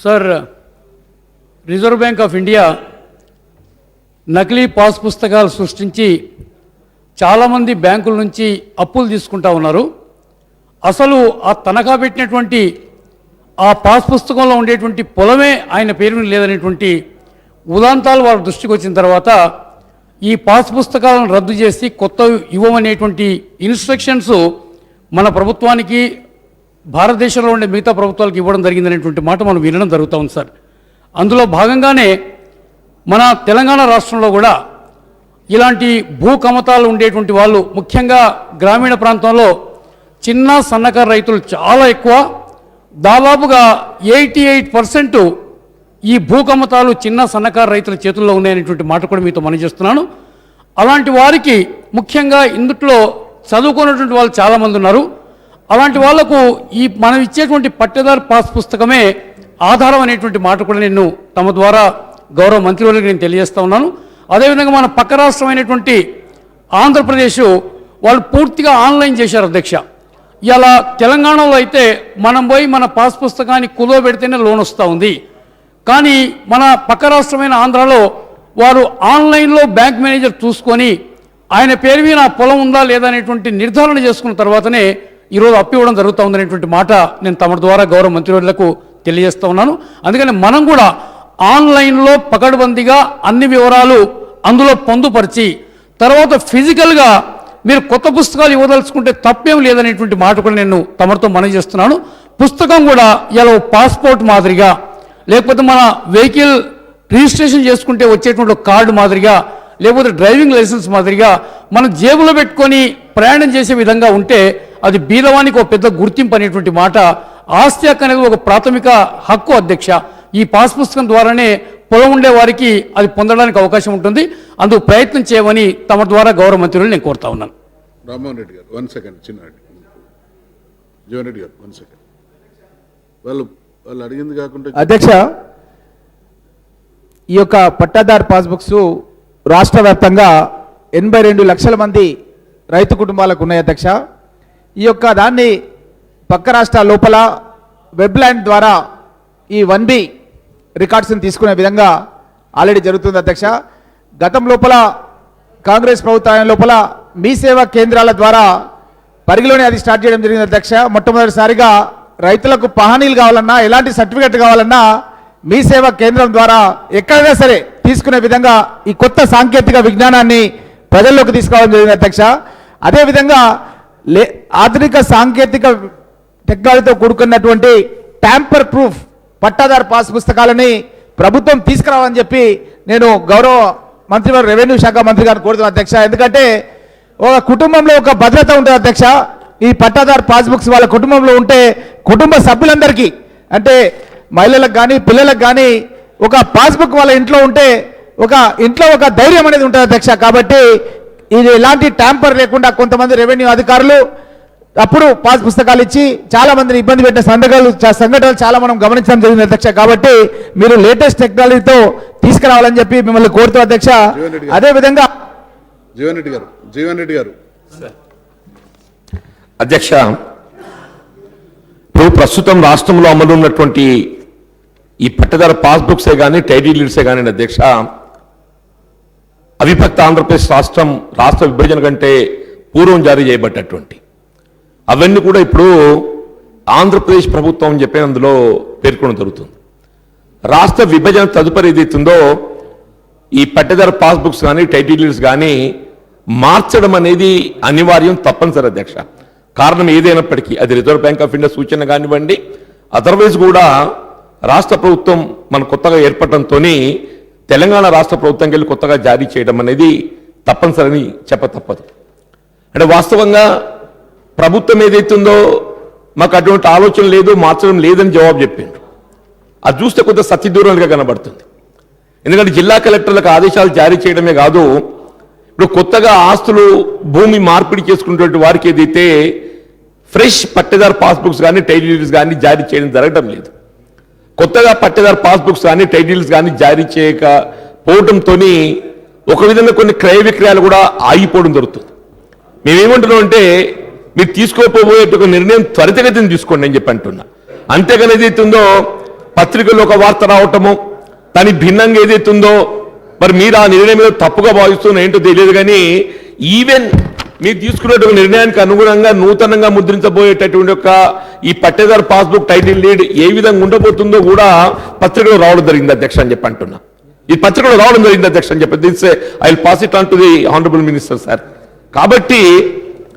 Sir, reserve bank of India నకిలీ pass పుస్తకాలు సృష్టించి చాలామంది బ్యాంకుల నుంచి అప్పులు తీసుకుంటా ఉన్నారు. అసలు ఆ తనఖా పెట్టినటువంటి ఆ పాస్ పుస్తకంలో ఉండేటువంటి పొలమే ఆయన పేరు మీద లేదనేటువంటి ఉదాంతాలు వారి దృష్టికి వచ్చిన తర్వాత ఈ పాస్ పుస్తకాలను రద్దు చేసి కొత్త ఇవ్వమనేటువంటి ఇన్స్ట్రక్షన్స్ మన ప్రభుత్వానికి భారతదేశంలో ఉండే మిగతా ప్రభుత్వాలకు ఇవ్వడం జరిగిందనేటువంటి మాట మనం వినడం జరుగుతూ ఉంది సార్. అందులో భాగంగానే మన తెలంగాణ రాష్ట్రంలో కూడా ఇలాంటి భూ కమతాలు ఉండేటువంటి వాళ్ళు, ముఖ్యంగా గ్రామీణ ప్రాంతంలో చిన్న సన్నకారు రైతులు చాలా ఎక్కువ, దాదాపుగా 88% ఈ భూ కమతాలు చిన్న సన్నకారు రైతుల చేతుల్లో ఉన్నాయనేటువంటి మాట కూడా మీతో మనం చేస్తున్నాను. అలాంటి వారికి ముఖ్యంగా ఇందుట్లో చదువుకున్నటువంటి వాళ్ళు చాలామంది ఉన్నారు. అలాంటి వాళ్లకు ఈ మనం ఇచ్చేటువంటి పట్టేదారు పాస్ పుస్తకమే ఆధారం అనేటువంటి మాట కూడా నేను తమ ద్వారా గౌరవ మంత్రివర్యులకు నేను తెలియజేస్తూ ఉన్నాను. అదేవిధంగా మన పక్క రాష్ట్రమైనటువంటి ఆంధ్రప్రదేశ్ వాళ్ళు పూర్తిగా ఆన్లైన్ చేశారు అధ్యక్ష. ఇలా తెలంగాణలో అయితే మనం పోయి మన పాస్ పుస్తకాన్ని కుదో పెడితేనే లోన్ వస్తూ ఉంది. కానీ మన పక్క రాష్ట్రమైన ఆంధ్రాలో వారు ఆన్లైన్లో బ్యాంక్ మేనేజర్ చూసుకొని ఆయన పేరు మీద పొలం ఉందా లేదా అనేటువంటి నిర్ధారణ చేసుకున్న తర్వాతనే ఈరోజు అప్పు ఇవ్వడం జరుగుతూ ఉందనేటువంటి మాట నేను తమ ద్వారా గౌరవ మంత్రివర్యులకు తెలియజేస్తూ ఉన్నాను. అందుకని మనం కూడా ఆన్లైన్లో పకడ్బందీగా అన్ని వివరాలు అందులో పొందుపరిచి తర్వాత ఫిజికల్గా మీరు కొత్త పుస్తకాలు ఇవ్వదలుచుకుంటే తప్పేం లేదనేటువంటి మాట కూడా నేను తమతో మనవి చేస్తున్నాను. పుస్తకం కూడా ఇలా పాస్పోర్ట్ మాదిరిగా, లేకపోతే మన వెహికల్ రిజిస్ట్రేషన్ చేసుకుంటే వచ్చేటువంటి కార్డు మాదిరిగా, లేకపోతే డ్రైవింగ్ లైసెన్స్ మాదిరిగా మనం జేబులో పెట్టుకొని ప్రయాణం చేసే విధంగా ఉంటే అది బీదవానికి ఒక పెద్ద గుర్తింపు అనేటువంటి మాట. ఆస్తి హక్కు అనేది ఒక ప్రాథమిక హక్కు అధ్యక్ష. ఈ పాస్ పుస్తకం ద్వారానే పొలం ఉండే వారికి అది పొందడానికి అవకాశం ఉంటుంది. అందుకు ప్రయత్నం చేయమని తమ ద్వారా గౌరవ మంత్రులు నేను కోరుతా ఉన్నాను. రామ్మోహన్ రెడ్డి గారు 1 సెకండ్, చిన్న జీవన్ రెడ్డి గారు 1 సెకండ్. వాళ్ళు అడిగింది కాకుండా అధ్యక్ష, ఈ యొక్క పట్టాదారు పాస్బుక్స్ రాష్ట్ర వ్యాప్తంగా 82 లక్షల మంది రైతు కుటుంబాలకు ఉన్నాయి అధ్యక్ష. ఈ యొక్క దాన్ని పక్క రాష్ట్రాల లోపల వెబ్లైన్ ద్వారా ఈ 1B రికార్డ్స్ని తీసుకునే విధంగా ఆల్రెడీ జరుగుతుంది అధ్యక్ష. గతం లోపల కాంగ్రెస్ ప్రభుత్వం లోపల మీ సేవా కేంద్రాల ద్వారా పరిగిలోనే అది స్టార్ట్ చేయడం జరిగింది అధ్యక్ష. మొట్టమొదటిసారిగా రైతులకు పహానీలు కావాలన్నా, ఎలాంటి సర్టిఫికెట్ కావాలన్నా మీ సేవా కేంద్రం ద్వారా ఎక్కడైనా సరే తీసుకునే విధంగా ఈ కొత్త సాంకేతిక విజ్ఞానాన్ని ప్రజల్లోకి తీసుకురావడం జరిగింది అధ్యక్ష. అదేవిధంగా ఆధునిక సాంకేతిక టెక్నాలజీతో కూడుకున్నటువంటి ట్యాంపర్ ప్రూఫ్ పట్టాదారు పాస్ పుస్తకాలని ప్రభుత్వం తీసుకురావాలని చెప్పి నేను గౌరవ మంత్రివారు రెవెన్యూ శాఖ మంత్రి గారిని కోరుతున్నాను అధ్యక్ష. ఎందుకంటే ఒక కుటుంబంలో ఒక భద్రత ఉంటుంది అధ్యక్ష. ఈ పట్టాదారు పాస్బుక్స్ వాళ్ళ కుటుంబంలో ఉంటే కుటుంబ సభ్యులందరికీ, అంటే మహిళలకు కానీ పిల్లలకు కానీ ఒక పాస్బుక్ వాళ్ళ ఇంట్లో ఉంటే ఇంట్లో ఒక ధైర్యం అనేది ఉంటుంది అధ్యక్ష. కాబట్టి ఇది ఎలాంటి ట్యాంపర్ లేకుండా కొంతమంది రెవెన్యూ అధికారులు అప్పుడు పాస్ పుస్తకాలు ఇచ్చి చాలా మందిని ఇబ్బంది పెట్టిన సంఘటనలు చాలా మనం గమనించడం జరిగింది అధ్యక్ష. కాబట్టి మీరు లేటెస్ట్ టెక్నాలజీతో తీసుకురావాలని చెప్పి మిమ్మల్ని కోరుతూ అధ్యక్ష. అదేవిధంగా జీవన్ రెడ్డి గారు అధ్యక్ష, ఇప్పుడు ప్రస్తుతం రాష్ట్రంలో అమలు ఉన్నటువంటి ఈ పట్టదారు పాస్బుక్సే కానీ టైటిల్ డీడ్సే కానీ అధ్యక్ష, అవిభక్త ఆంధ్రప్రదేశ్ రాష్ట్ర విభజన కంటే పూర్వం జారీ చేయబడ్డటువంటి అవన్నీ కూడా ఇప్పుడు ఆంధ్రప్రదేశ్ ప్రభుత్వం అని చెప్పి అందులో పేర్కొనడం జరుగుతుంది. రాష్ట్ర విభజన తదుపరి ఏదైతుందో ఈ పట్టదారు పాస్బుక్స్ కానీ టైటిల్ డీడ్స్ కానీ మార్చడం అనేది అనివార్యం, తప్పనిసరి అధ్యక్ష. కారణం ఏదైనప్పటికీ అది రిజర్వ్ బ్యాంక్ ఆఫ్ ఇండియా సూచన కానివ్వండి, అదర్వైజ్ కూడా రాష్ట్ర ప్రభుత్వం మన కొత్తగా ఏర్పడటంతో తెలంగాణ రాష్ట్ర ప్రభుత్వంకి వెళ్ళి కొత్తగా జారీ చేయడం అనేది తప్పనిసరిని తప్పదు. అంటే వాస్తవంగా ప్రభుత్వం ఏదైతుందో మాకు అటువంటి ఆలోచన లేదు, మార్చడం లేదని జవాబు చెప్పిండ్రు. అది చూస్తే కొంత సత్యదూరంగా కనబడుతుంది. ఎందుకంటే జిల్లా కలెక్టర్లకు ఆదేశాలు జారీ చేయడమే కాదు, ఇప్పుడు కొత్తగా ఆస్తులు భూమి మార్పిడి చేసుకున్నటువంటి వారికి ఏదైతే ఫ్రెష్ పట్టేదారు పాస్బుక్స్ కానీ టైటిల్ డీడ్స్ కానీ జారీ చేయడం జరగడం లేదు. కొత్తగా పట్టేదారు పాస్బుక్స్ కానీ టైటిల్స్ కానీ జారీ చేయకపోవడంతో ఒక విధంగా కొన్ని క్రయ విక్రయాలు కూడా ఆగిపోవడం జరుగుతుంది. మేమేమంటున్నాం అంటే మీరు తీసుకోపోయే ఒక నిర్ణయం త్వరితగతిని తీసుకోండి అని చెప్పి అంటున్నా. అంతేగాని ఏదైతుందో పత్రికల్లో ఒక వార్త రావటము దానికి భిన్నంగా ఏదైతుందో మరి మీరు ఆ నిర్ణయం మీద తప్పుగా భావిస్తున్నా ఏంటో తెలియదు. కానీ ఈవెన్ మీరు తీసుకున్నటువంటి నిర్ణయానికి అనుగుణంగా నూతనంగా ముద్రించబోయేటటువంటి ఒక ఈ పట్టేదారు పాస్బుక్ టైటిల్ లీడ్ ఏ విధంగా ఉండబోతుందో కూడా పత్రికలో రావడం జరిగింది అధ్యక్ష అని చెప్పి అంటున్నా. ఈ పత్రికలో రావడం జరిగింది అధ్యక్ష అని చెప్పి this I will pass it on to the honourable minister sir. కాబట్టి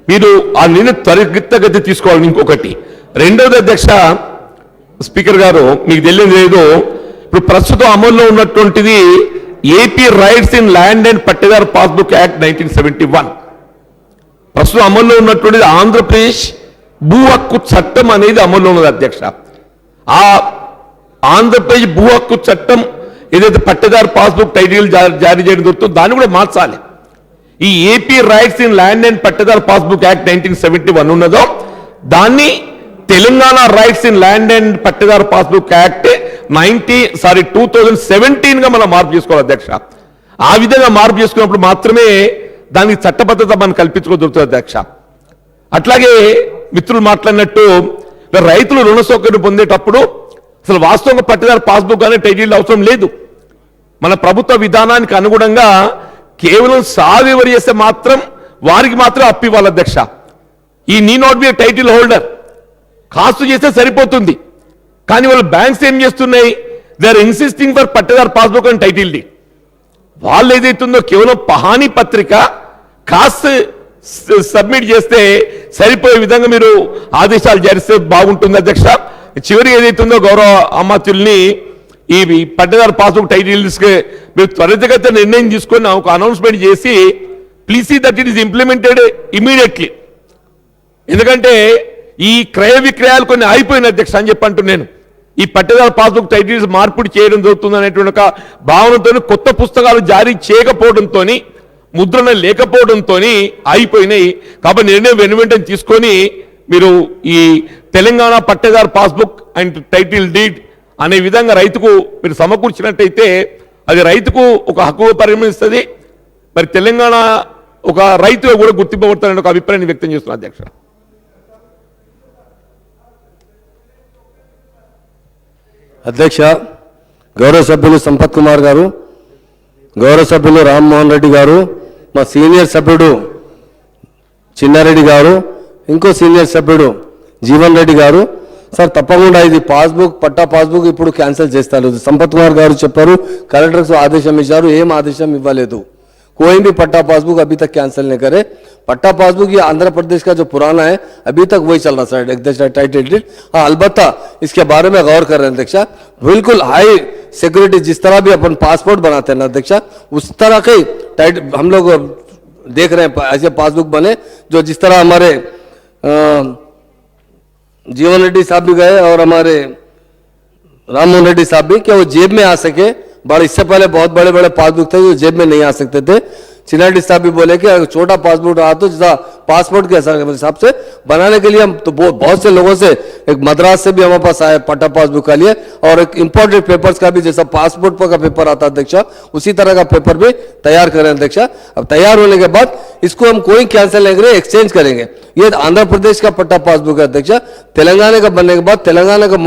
మీరు ఆ నిర్ణయం త్వరితగతి తీసుకోవాలని. ఇంకొకటి రెండవది అధ్యక్ష స్పీకర్ గారు, మీకు తెలియదు లేదు, ఇప్పుడు ప్రస్తుతం అమల్లో ఉన్నటువంటిది AP rights in land and pattadar passbook act 1971. ప్రస్తుతం అమల్లో ఉన్నటువంటిది ఆంధ్రప్రదేశ్ భూ హక్కు చట్టం అనేది అమల్లో ఉన్నది అధ్యక్ష. ఆ ఆంధ్రప్రదేశ్ భూ హక్కు చట్టం ఏదైతే పట్టేదారు పాస్బుక్ టైటిల్ జారీ చేయడం దొరుకుతుందో దాన్ని కూడా మార్చాలి. ఈ AP rights in land and pattadar passbook act 1971 ఉన్నదో దాన్ని Telangana rights in land and pattadar passbook act 2017 గా మనం మార్పు చేసుకోవాలి అధ్యక్ష. ఆ విధంగా మార్పు చేసుకున్నప్పుడు మాత్రమే దానికి చట్టబద్ధత మనం కల్పించుకోగలుగుతుంది అధ్యక్ష. అట్లాగే మిత్రులు మాట్లాడినట్టు రైతులు రుణ సౌకర్యం పొందేటప్పుడు అసలు వాస్తవంగా పట్టేదారు పాస్బుక్ అనే టైటిల్ అవసరం లేదు. మన ప్రభుత్వ విధానానికి అనుగుణంగా కేవలం సాగు ఎవరు చేస్తే మాత్రం వారికి మాత్రం అప్పు ఇవ్వాలి అధ్యక్ష. ఈ need not be title holder cast చేస్తే సరిపోతుంది. కానీ వాళ్ళు బ్యాంక్స్ ఏం చేస్తున్నాయి, they are insisting for pattadar passbook and title deed. వాళ్ళు ఏదైతుందో కేవలం పహానీ పత్రిక కాస్ట్ సబ్మిట్ చేస్తే సరిపోయే విధంగా మీరు ఆదేశాలు జారిస్తే బాగుంటుంది అధ్యక్ష. చివరి ఏదైతుందో గౌరవ అమాత్యుల్ని ఈ పట్టేదారు పాస్బుక్ టైటిల్స్ మీరు త్వరితగతిన నిర్ణయం తీసుకొని ఒక అనౌన్స్మెంట్ చేసి please see that it is implemented immediately. ఎందుకంటే ఈ క్రయ విక్రయాలు కొన్ని అయిపోయిన అధ్యక్ష అని చెప్పి అంటున్నాను. ఈ పట్టేదారు పాస్బుక్ టైటిల్స్ మార్పిడి చేయడం జరుగుతుంది అనేటువంటి ఒక భావనతో కొత్త పుస్తకాలు జారీ చేయకపోవడంతో ముద్రణ లేకపోవడంతో అయిపోయినాయి. కాబట్టి నిర్ణయం వెనువెంటనే తీసుకొని మీరు ఈ Telangana pattadar passbook and title deed అనే విధంగా రైతుకు మీరు సమకూర్చినట్టయితే అది రైతుకు ఒక హక్కుగా పరిగణిస్తుంది. మరి తెలంగాణ ఒక రైతుగా కూడా గుర్తింపబడతారని ఒక అభిప్రాయాన్ని వ్యక్తం చేస్తున్నారు అధ్యక్ష. అధ్యక్ష, గౌరవ సభ్యులు సంపత్ కుమార్ గారు, గౌరవ సభ్యులు రామ్మోహన్ రెడ్డి గారు, మా సీనియర్ సభ్యుడు చిన్నారెడ్డి గారు, ఇంకో సీనియర్ సభ్యుడు జీవన్ రెడ్డి గారు, సార్ తప్పకుండా ఇది పాస్బుక్ పట్టా పాస్బుక్ ఇప్పుడు క్యాన్సిల్ చేస్తారు. సంపత్ కుమార్ గారు చెప్పారు, కలెక్టర్స్ ఆదేశం ఇచ్చారు, ఏం ఆదేశం ఇవ్వలేదు. कोई भी पट्टा पासबुक अभी तक कैंसिल नहीं करे. पट्टा पासबुक ये आंध्र प्रदेश का जो पुराना है अभी तक वही चल रहा है टाइटल डीड. हाँ, अलबत्ता इसके बारे में गौर कर रहे हैं अध्यक्षा. बिल्कुल हाई सिक्योरिटी जिस तरह भी अपन पासपोर्ट बनाते हैं ना अध्यक्षा, उस तरह के हम लोग देख रहे हैं ऐसे पासबुक बने जो जिस तरह हमारे जीवन रेड्डी साहब भी गए और हमारे राममोहन रेड्डी साहब भी, क्या वो जेब में आ सके. बड़ा इससे पहले बहुत बड़े बड़े पासबुक थे जो जेब में नहीं आ सकते थे. चिनाडी साहब भी बोले कि अगर छोटा पासपोर्ट रहा तो जैसा पासपोर्ट के हिसाब से बनाने के लिए हम तो बहुत से लोगों से एक मद्रास से भी हमारे पास आए पट्टा पासबुक का लिए, और एक इंपोर्टेड पेपर्स का भी जैसा पासपोर्ट का पेपर आता अध्यक्षा उसी तरह का पेपर भी तैयार करें अध्यक्षा. अब तैयार होने के बाद इसको हम कोई कैंसिल नहीं करेंगे, एक्सचेंज करेंगे. ये आंध्र प्रदेश का पट्टा पासबुक है अध्यक्षा. तेलंगाना का बनने के बाद तेलंगाना का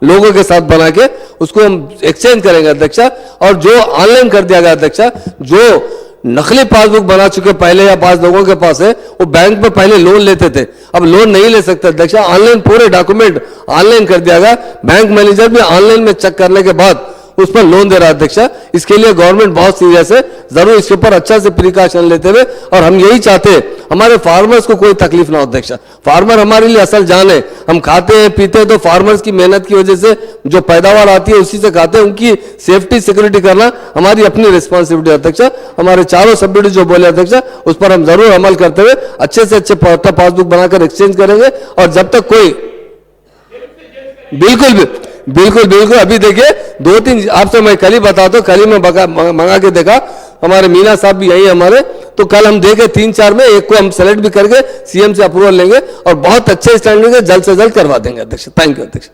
लोगों के साथ बना के उसको हम एक्सचेंज करेंगे अध्यक्षा. और जो ऑनलाइन कर दिया गया अध्यक्षा, जो नकली पासबुक बना चुके पहले या 5 लोगों के पास है, वो बैंक में पहले लोन लेते थे, अब लोन नहीं ले सकते अध्यक्षा. ऑनलाइन पूरे डॉक्यूमेंट ऑनलाइन कर दिया गया. बैंक मैनेजर भी ऑनलाइन में चेक करने के बाद उस पर लोन दे रहा है अध्यक्षा. इसके लिए गवर्नमेंट बहुत सीरियस है. जरूर इसके ऊपर अच्छा से प्रिकॉशन लेते हुए, और हम यही चाहते हैं हमारे फार्मर्स को कोई तकलीफ ना हो अध्यक्षा. फार्मर हमारे लिए असल जान है. हम खाते हैं पीते हैं तो फार्मर्स की मेहनत की वजह से जो पैदावार आती है उसी से खाते हैं. उनकी सेफ्टी सिक्योरिटी करना हमारी अपनी रिस्पॉन्सिबिलिटी है अध्यक्षा. हमारे चारों सब्सिडी जो बोले अध्यक्षा उस पर हम जरूर अमल करते हुए अच्छे से अच्छे पट्टा पासबुक बनाकर एक्सचेंज करेंगे. और जब तक कोई बिल्कुल बिल्कुल बिल्कुल अभी देखिए 2-3 आपसे मैं कल ही बताता हूँ, कल ही मैं मंगा के देखा, हमारे मीना साहब भी यही हमारे, तो कल हम देखे 3-4 में एक को हम सेलेक्ट भी करके सीएम से अप्रूवल लेंगे और बहुत अच्छे स्टैंडर्ड के जल्द से जल्द करवा देंगे अध्यक्ष. थैंक यू अध्यक्ष.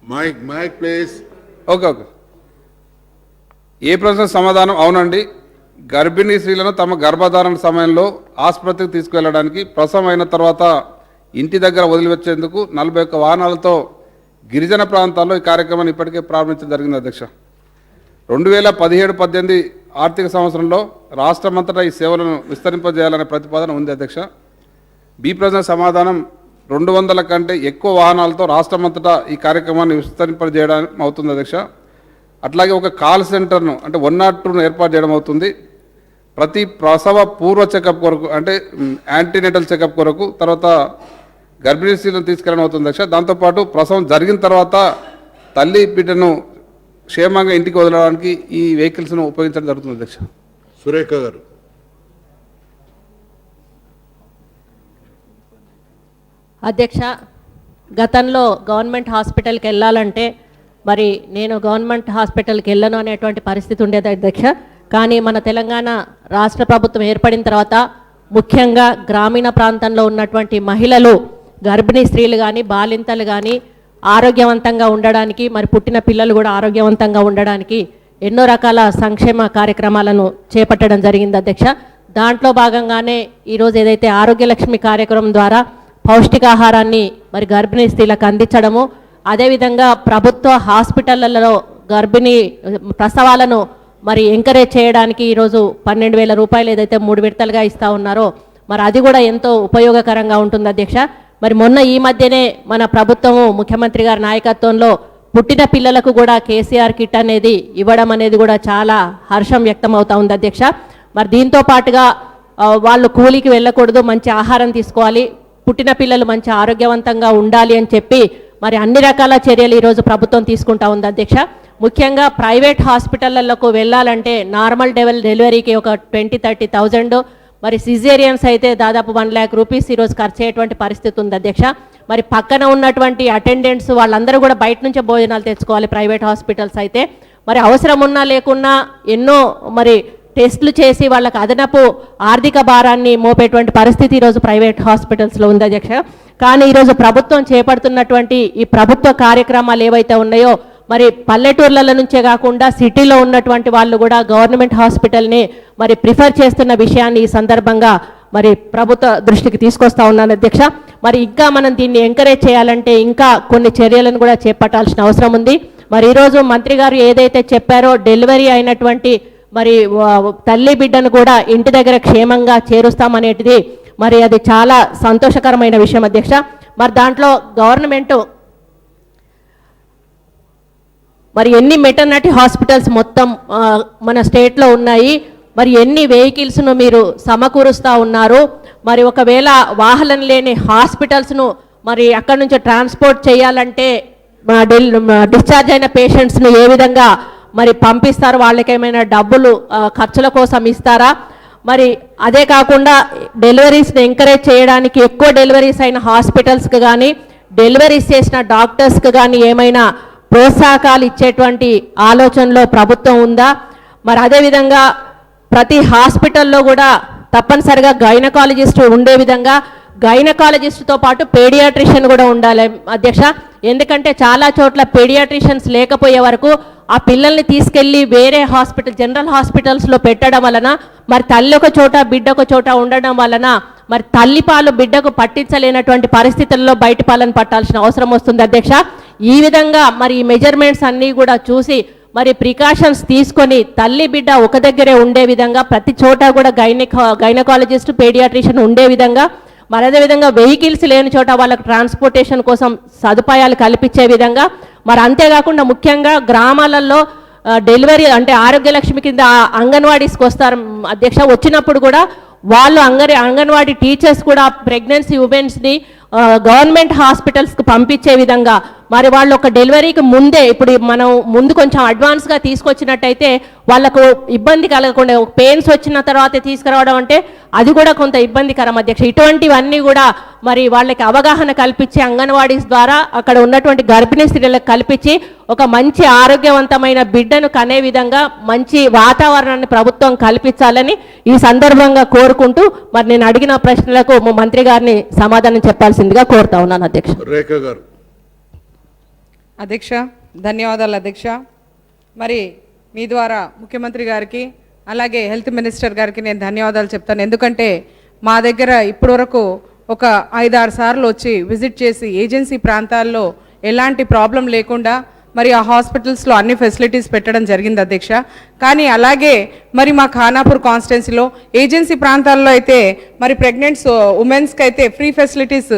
Mike, please. Okay okay. ఏ ప్రశ్న సమాధానం అవునండి. గర్భిణీ స్త్రీలను తమ గర్భధారణ సమయంలో ఆసుపత్రికి తీసుకువెళ్ళడానికి, ప్రసవం అయిన తర్వాత ఇంటి దగ్గర వదిలివచ్చేందుకు 41 వాహనాలతో గిరిజన ప్రాంతాల్లో ఈ కార్యక్రమాన్ని ఇప్పటికే ప్రారంభించడం జరిగింది అధ్యక్ష. 2017-18 ఆర్థిక సంవత్సరంలో రాష్ట్రమంతటా ఈ సేవలను విస్తరింపజేయాలనే ప్రతిపాదన ఉంది అధ్యక్ష. బి ప్రశ్న సమాధానం 200 కంటే ఎక్కువ వాహనాలతో రాష్ట్రమంతటా ఈ కార్యక్రమాన్ని విస్తరింపజేయడం అవుతుంది అధ్యక్ష. అట్లాగే ఒక కాల్ సెంటర్ను అంటే 102ను ఏర్పాటు చేయడం అవుతుంది. ప్రతి ప్రసవ పూర్వ చెకప్ కొరకు అంటే యాంటీనేటల్ చెకప్ కొరకు, తర్వాత గర్భిణీ స్త్రీలను తీసుకెళ్ళడం అవుతుంది అధ్యక్ష. దాంతోపాటు ప్రసవం జరిగిన తర్వాత తల్లి బిడ్డను క్షేమంగా ఇంటికి వదలడానికి ఈ వెహికల్స్ను ఉపయోగించడం జరుగుతుంది అధ్యక్ష. సురేఖ గారు. అధ్యక్ష, గతంలో గవర్నమెంట్ హాస్పిటల్కి వెళ్ళాలంటే మరి నేను గవర్నమెంట్ హాస్పిటల్కి వెళ్ళను అనేటువంటి పరిస్థితి ఉండేది అధ్యక్ష. కానీ మన తెలంగాణ రాష్ట్ర ప్రభుత్వం ఏర్పడిన తర్వాత ముఖ్యంగా గ్రామీణ ప్రాంతంలో ఉన్నటువంటి మహిళలు, గర్భిణీ స్త్రీలు కానీ బాలింతలు కానీ ఆరోగ్యవంతంగా ఉండడానికి, మరి పుట్టిన పిల్లలు కూడా ఆరోగ్యవంతంగా ఉండడానికి ఎన్నో రకాల సంక్షేమ కార్యక్రమాలను చేపట్టడం జరిగింది అధ్యక్ష. దాంట్లో భాగంగానే ఈరోజు ఏదైతే ఆరోగ్యలక్ష్మి కార్యక్రమం ద్వారా పౌష్టికాహారాన్ని మరి గర్భిణీ స్త్రీలకు అందించడము, అదేవిధంగా ప్రభుత్వ హాస్పిటళ్లలో గర్భిణీ ప్రసవాలను మరి ఎంకరేజ్ చేయడానికి ఈరోజు 12,000 రూపాయలు ఏదైతే 3 విడతలుగా ఇస్తూ ఉన్నారో మరి అది కూడా ఎంతో ఉపయోగకరంగా ఉంటుంది అధ్యక్ష. మరి మొన్న ఈ మధ్యనే మన ప్రభుత్వము ముఖ్యమంత్రి గారి నాయకత్వంలో పుట్టిన పిల్లలకు కూడా కేసీఆర్ కిట్ అనేది ఇవ్వడం అనేది కూడా చాలా హర్షం వ్యక్తం అవుతా ఉంది అధ్యక్ష. మరి దీంతో పాటుగా వాళ్ళు కూలికి వెళ్ళకూడదు, మంచి ఆహారం తీసుకోవాలి, పుట్టిన పిల్లలు మంచి ఆరోగ్యవంతంగా ఉండాలి అని చెప్పి మరి అన్ని రకాల చర్యలు ఈరోజు ప్రభుత్వం తీసుకుంటా ఉంది అధ్యక్ష. ముఖ్యంగా ప్రైవేట్ హాస్పిటళ్లకు వెళ్ళాలంటే నార్మల్ డెలివరీకి ఒక 20-30,000, మరి సిజేరియన్స్ అయితే దాదాపు 1 lakh రూపీస్ ఈరోజు ఖర్చు అయ్యేటువంటి పరిస్థితి ఉంది అధ్యక్ష. మరి పక్కన ఉన్నటువంటి అటెండెంట్స్ వాళ్ళందరూ కూడా బయట నుంచే భోజనాలు తెచ్చుకోవాలి ప్రైవేట్ హాస్పిటల్స్ అయితే. మరి అవసరం ఉన్నా లేకున్నా ఎన్నో మరి టెస్టులు చేసి వాళ్ళకి అదనపు ఆర్థిక భారాన్ని మోపేటువంటి పరిస్థితి ఈరోజు ప్రైవేట్ హాస్పిటల్స్లో ఉంది అధ్యక్ష. కానీ ఈరోజు ప్రభుత్వం చేపడుతున్నటువంటి ఈ ప్రభుత్వ కార్యక్రమాలు ఏవైతే ఉన్నాయో మరి పల్లెటూర్ల నుంచే కాకుండా సిటీలో ఉన్నటువంటి వాళ్ళు కూడా గవర్నమెంట్ హాస్పిటల్ని మరి ప్రిఫర్ చేస్తున్న విషయాన్ని ఈ సందర్భంగా మరి ప్రభుత్వ దృష్టికి తీసుకొస్తా ఉన్నాను అధ్యక్ష. మరి ఇంకా మనం దీన్ని ఎంకరేజ్ చేయాలంటే ఇంకా కొన్ని చర్యలను కూడా చేపట్టాల్సిన అవసరం ఉంది. మరి ఈరోజు మంత్రి గారు ఏదైతే చెప్పారో డెలివరీ అయినటువంటి మరి తల్లి బిడ్డను కూడా ఇంటి దగ్గర క్షేమంగా చేరుస్తామనేటిది మరి అది చాలా సంతోషకరమైన విషయం అధ్యక్ష. మరి దాంట్లో గవర్నమెంట్ మరి ఎన్ని మెటర్నిటీ హాస్పిటల్స్ మొత్తం మన స్టేట్లో ఉన్నాయి, మరి ఎన్ని వెహికల్స్ను మీరు సమకూరుస్తూ ఉన్నారు, మరి ఒకవేళ వాహనం లేని హాస్పిటల్స్ను మరి అక్కడి నుంచి ట్రాన్స్పోర్ట్ చేయాలంటే డిశ్చార్జ్ అయిన పేషెంట్స్ను ఏ విధంగా మరి పంపిస్తారు, వాళ్ళకి ఏమైనా డబ్బులు ఖర్చుల కోసం ఇస్తారా, మరి అదే కాకుండా డెలివరీస్ని ఎంకరేజ్ చేయడానికి ఎక్కువ డెలివరీస్ అయిన హాస్పిటల్స్కి కానీ డెలివరీస్ చేసిన డాక్టర్స్కి కానీ ఏమైనా ప్రోత్సాహకాలు ఇచ్చేటువంటి ఆలోచనలో ప్రభుత్వం ఉందా? మరి అదేవిధంగా ప్రతి హాస్పిటల్లో కూడా తప్పనిసరిగా గైనకాలజిస్ట్ ఉండే విధంగా గైనకాలజిస్ట్తో పాటు పేడియాట్రిషియన్ కూడా ఉండాలి అధ్యక్ష. ఎందుకంటే చాలా చోట్ల పేడియాట్రిషియన్స్ లేకపోయే వరకు ఆ పిల్లల్ని తీసుకెళ్ళి వేరే హాస్పిటల్ జనరల్ హాస్పిటల్స్లో పెట్టడం వలన మరి తల్లి ఒక చోట బిడ్డ ఒక చోట ఉండడం వలన మరి తల్లి పాలు బిడ్డకు పట్టించలేనటువంటి పరిస్థితుల్లో బయట పాలను పట్టాల్సిన అవసరం వస్తుంది అధ్యక్ష. ఈ విధంగా మరి ఈ మెజర్మెంట్స్ అన్నీ కూడా చూసి మరి ప్రికాషన్స్ తీసుకొని తల్లి బిడ్డ ఒక దగ్గరే ఉండే విధంగా ప్రతి చోట కూడా గైనకాలజిస్ట్ పేడియాట్రిషియన్ ఉండే విధంగా మరి అదేవిధంగా వెహికల్స్ లేని చోట వాళ్ళకు ట్రాన్స్పోర్టేషన్ కోసం సదుపాయాలు కల్పించే విధంగా మరి అంతేకాకుండా ముఖ్యంగా గ్రామాలలో డెలివరీ అంటే ఆరోగ్యలక్ష్మి కింద అంగన్వాడీస్కి వస్తారు అధ్యక్ష. వచ్చినప్పుడు కూడా వాళ్ళు అంగన్వాడీ టీచర్స్ కూడా ప్రెగ్నెన్సీ ఉమెన్స్ని గవర్నమెంట్ హాస్పిటల్స్కి పంపించే విధంగా మరి వాళ్ళు ఒక డెలివరీకి ముందే ఇప్పుడు మనం ముందు కొంచెం అడ్వాన్స్గా తీసుకొచ్చినట్టయితే వాళ్ళకు ఇబ్బంది కలగకుండా పెయిన్స్ వచ్చిన తర్వాత తీసుకురావడం అంటే అది కూడా కొంత ఇబ్బందికరం అధ్యక్ష. ఇటువంటివన్నీ కూడా మరి వాళ్ళకి అవగాహన కల్పించి అంగన్వాడీస్ ద్వారా అక్కడ ఉన్నటువంటి గర్భిణీ స్త్రీలకు కల్పించి ఒక మంచి ఆరోగ్యవంతమైన బిడ్డను కనే విధంగా మంచి వాతావరణాన్ని ప్రభుత్వం కల్పించాలని ఈ సందర్భంగా కోరుకుంటూ మరి నేను అడిగిన ప్రశ్నలకు మంత్రి గారిని సమాధానం చెప్పాల్సిందిగా కోరుతా ఉన్నాను అధ్యక్ష. రేఖ గారు. అధ్యక్ష ధన్యవాదాలు అధ్యక్ష. మరి మీ ద్వారా ముఖ్యమంత్రి గారికి అలాగే హెల్త్ మినిస్టర్ గారికి నేను ధన్యవాదాలు చెప్తాను. ఎందుకంటే మా దగ్గర ఇప్పటివరకు ఒక 5-6 సార్లు వచ్చి విజిట్ చేసి ఏజెన్సీ ప్రాంతాల్లో ఎలాంటి ప్రాబ్లం లేకుండా మరి ఆ హాస్పిటల్స్లో అన్ని ఫెసిలిటీస్ పెట్టడం జరిగింది అధ్యక్ష. కానీ అలాగే మరి మా ఖానాపూర్ కాన్స్టిట్యున్సీలో ఏజెన్సీ ప్రాంతాల్లో అయితే మరి ప్రెగ్నెంట్స్ ఉమెన్స్కి అయితే ఫ్రీ ఫెసిలిటీస్